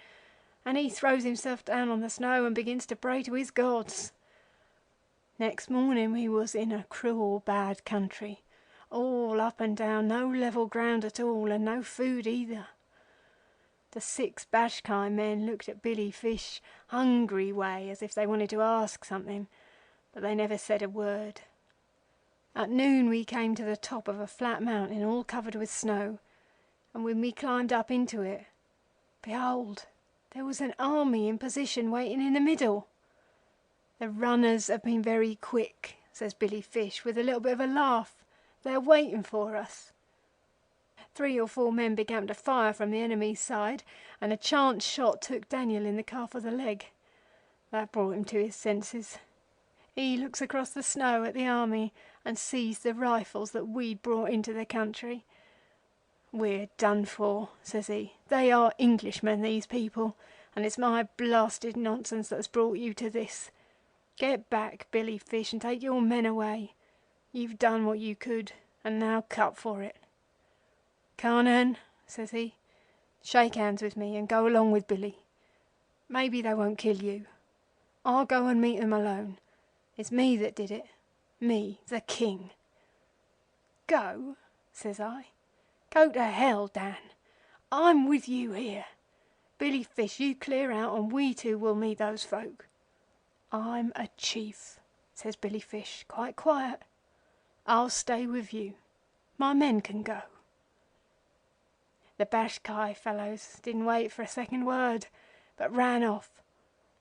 and he throws himself down on the snow and begins to pray to his gods. Next morning we was in a cruel bad country, all up and down, no level ground at all, and no food either. The 6 Bashkai men looked at Billy Fish hungry way, as if they wanted to ask something, but they never said a word. At noon we came to the top of a flat mountain all covered with snow, and when we climbed up into it, behold, there was an army in position waiting in the middle. "The runners have been very quick," says Billy Fish with a little bit of a laugh. "They're waiting for us." 3 or 4 men began to fire from the enemy's side, and a chance shot took Daniel in the calf of the leg. That brought him to his senses. He looks across the snow at the army and sees the rifles that we'd brought into the country. "We're done for," says he. "They are Englishmen, these people, and it's my blasted nonsense that's brought you to this. Get back, Billy Fish, and take your men away. You've done what you could, and now cut for it." "Carnan," says he, "shake hands with me and go along with Billy. Maybe they won't kill you. I'll go and meet them alone. It's me that did it. Me, the king." "Go?" says I. "Go to hell, Dan. I'm with you here. Billy Fish, you clear out and we two will meet those folk." "I'm a chief," says Billy Fish, quite quiet. "I'll stay with you. My men can go." The Bashkai fellows didn't wait for a second word, but ran off,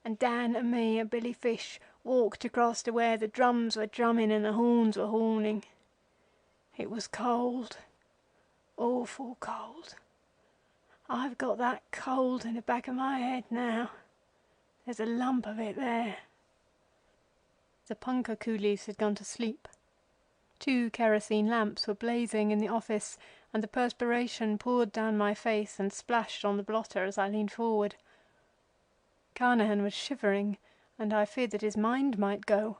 and Dan and me and Billy Fish walked across to where the drums were drumming and the horns were horning. It was cold, awful cold. I've got that cold in the back of my head now. There's a lump of it there. The punkah coolies had gone to sleep. 2 kerosene lamps were blazing in the office, and the perspiration poured down my face and splashed on the blotter as I leaned forward. Carnehan was shivering, and I feared that his mind might go.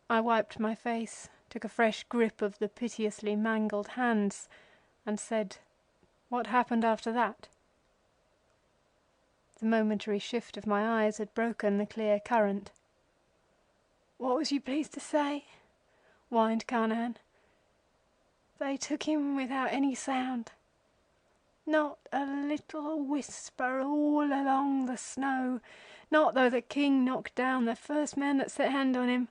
I wiped my face, took a fresh grip of the piteously mangled hands, and said, "What happened after that?" The momentary shift of my eyes had broken the clear current. "What was you pleased to say?" whined Carnehan. "They took him without any sound. Not a little whisper all along the snow, not though the king knocked down the first man that set hand on him,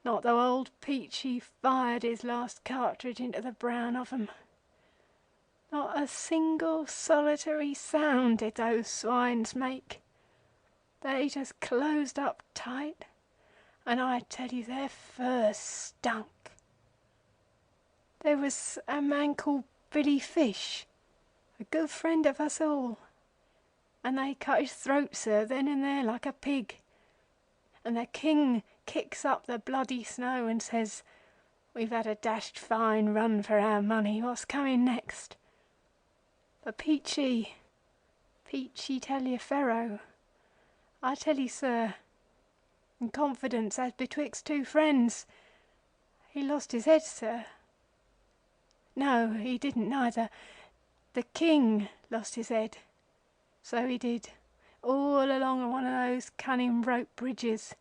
not though old Peachy fired his last cartridge into the brown of 'em. Not a single solitary sound did those swines make. They just closed up tight, and I tell you their furs stunk. There was a man called Billy Fish, a good friend of us all, and they cut his throat, sir, then and there like a pig. And the king kicks up the bloody snow and says, 'We've had a dashed fine run for our money. What's coming next?' But Peachy Taliaferro, I tell you, sir, in confidence as betwixt 2 friends, he lost his head, sir. No, he didn't neither. The king lost his head. So he did, all along one of those cunning rope bridges.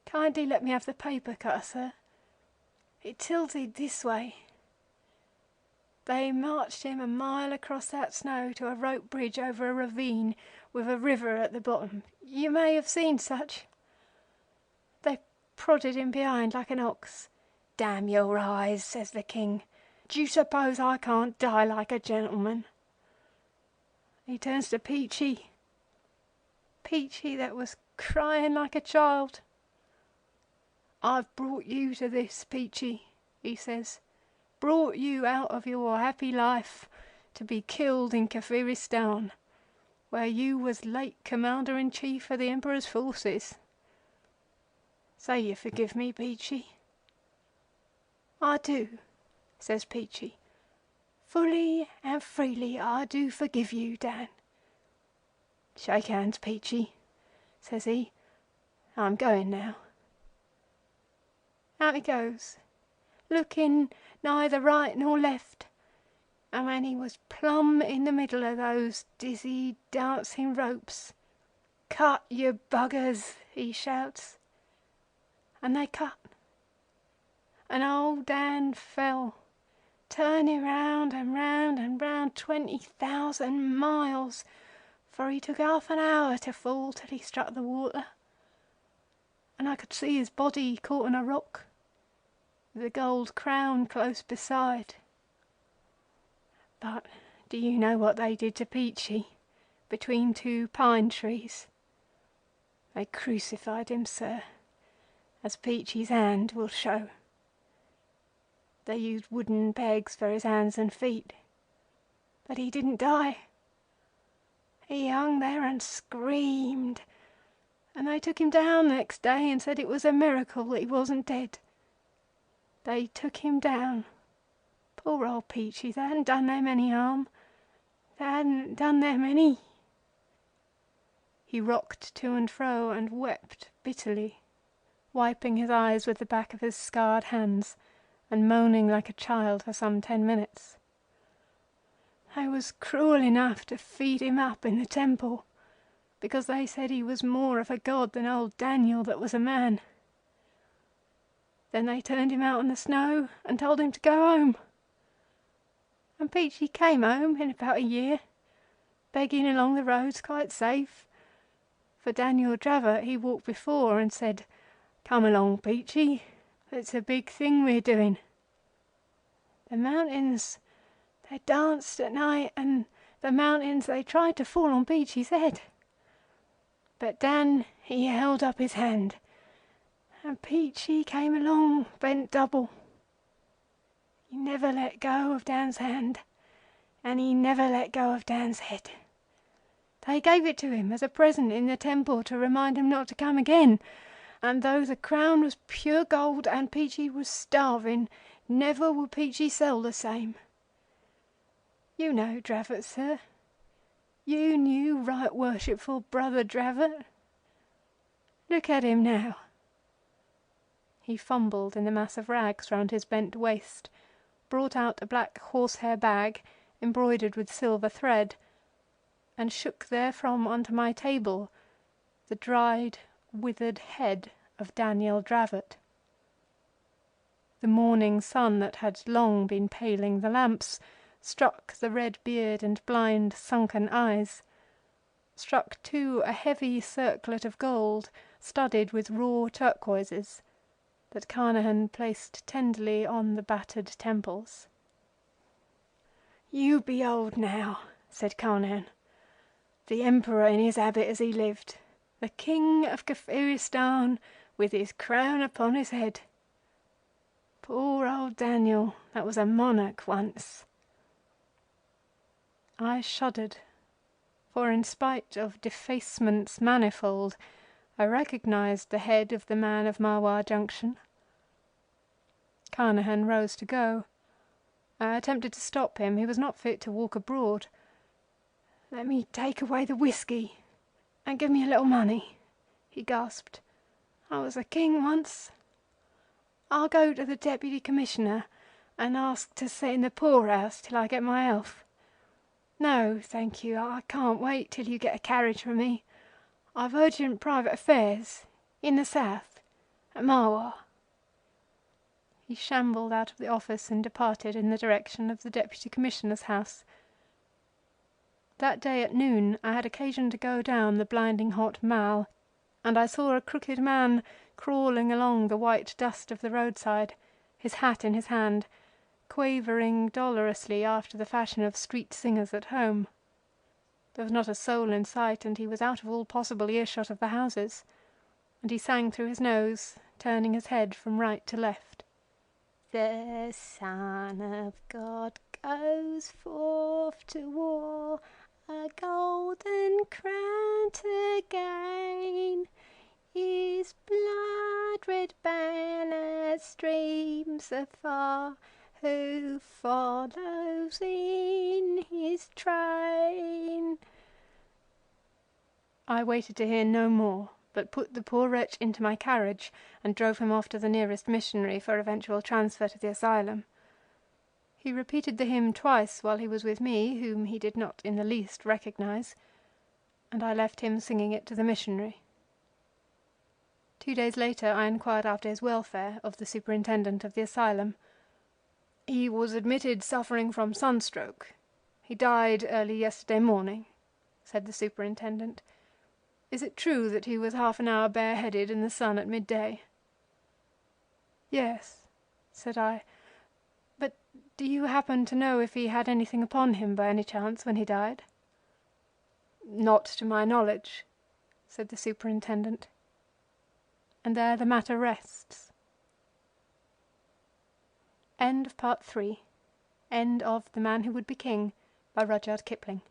Kindly let me have the paper cutter, sir. It tilted this way. They marched him a mile across that snow to a rope bridge over a ravine with a river at the bottom. You may have seen such. They prodded him behind like an ox. 'Damn your eyes,' says the king. 'Do you suppose I can't die like a gentleman?' He turns to Peachy that was crying like a child. 'I've brought you to this, Peachy,' he says. 'Brought you out of your happy life to be killed in Kafiristan, where you was late Commander-in-Chief of the Emperor's forces. Say you forgive me, Peachy.' 'I do,' says Peachy. 'Fully and freely I do forgive you, Dan.' 'Shake hands, Peachy,' says he. 'I'm going now.' Out he goes, looking neither right nor left, and when he was plumb in the middle of those dizzy dancing ropes, 'Cut, you buggers!' he shouts. And they cut, and old Dan fell, turning round and round and round 20,000 miles, for he took half an hour to fall till he struck the water, and I could see his body caught on a rock, with the gold crown close beside. But do you know what they did to Peachy between 2 pine trees? They crucified him, sir, as Peachy's hand will show. They used wooden pegs for his hands and feet, but he didn't die. He hung there and screamed, and they took him down next day and said it was a miracle that he wasn't dead. They took him down. Poor old Peachy, they hadn't done them any harm. They hadn't done them any." He rocked to and fro and wept bitterly, wiping his eyes with the back of his scarred hands and moaning like a child for some 10 minutes. They was cruel enough to feed him up in the temple, because they said he was more of a god than old Daniel that was a man. Then they turned him out on the snow and told him to go home. And Peachy came home in about a year, begging along the roads quite safe. For Daniel Dravot, he walked before and said, 'Come along, Peachy, it's a big thing we're doing.' The mountains, they danced at night, and the mountains, they tried to fall on Peachy's head. But Dan, he held up his hand, and Peachy came along bent double. He never let go of Dan's hand, and he never let go of Dan's head. They gave it to him as a present in the temple to remind him not to come again, and though the crown was pure gold and Peachy was starving, never would Peachy sell the same. You know Dravot, sir. You knew Right Worshipful Brother Dravot. Look at him now." He fumbled in the mass of rags round his bent waist, brought out a black horsehair bag embroidered with silver thread, and shook therefrom onto my table the dried, withered head of Daniel Dravot. The morning sun that had long been paling the lamps struck the red beard and blind, sunken eyes, struck too a heavy circlet of gold studded with raw turquoises that Carnehan placed tenderly on the battered temples. "You be old now," said Carnehan. "The Emperor in his habit as he lived, the King of Kafiristan with his crown upon his head. Poor old Daniel, that was a monarch once." I shuddered, for in spite of defacements manifold, I recognized the head of the man of Marwar Junction. Carnehan rose to go. I attempted to stop him. He was not fit to walk abroad. "Let me take away the whisky and give me a little money," he gasped. "I was a king once. I'll go to the Deputy Commissioner and ask to sit in the poorhouse till I get my health. No, thank you, I can't wait till you get a carriage for me. I've urgent private affairs in the south, at Marwar." He shambled out of the office and departed in the direction of the Deputy Commissioner's house. That day at noon I had occasion to go down the blinding hot Mall, and I saw a crooked man crawling along the white dust of the roadside, his hat in his hand, quavering dolorously after the fashion of street singers at home. There was not a soul in sight, and he was out of all possible earshot of the houses, and he sang through his nose, turning his head from right to left. "The Son of God goes forth to war, a golden crown to gain. His blood-red banner streams afar, who follows in his train." I waited to hear no more, but put the poor wretch into my carriage and drove him off to the nearest missionary for eventual transfer to the asylum. He repeated the hymn twice while he was with me, whom he did not in the least recognize, and I left him singing it to the missionary. 2 days later I inquired after his welfare of the superintendent of the asylum. "He was admitted suffering from sunstroke. He died early yesterday morning," said the superintendent. "Is it true that he was half an hour bareheaded in the sun at midday?" "Yes," said I. "But do you happen to know if he had anything upon him by any chance when he died?" "Not to my knowledge," said the superintendent. And there the matter rests. End of Part 3. End of The Man Who Would Be King by Rudyard Kipling.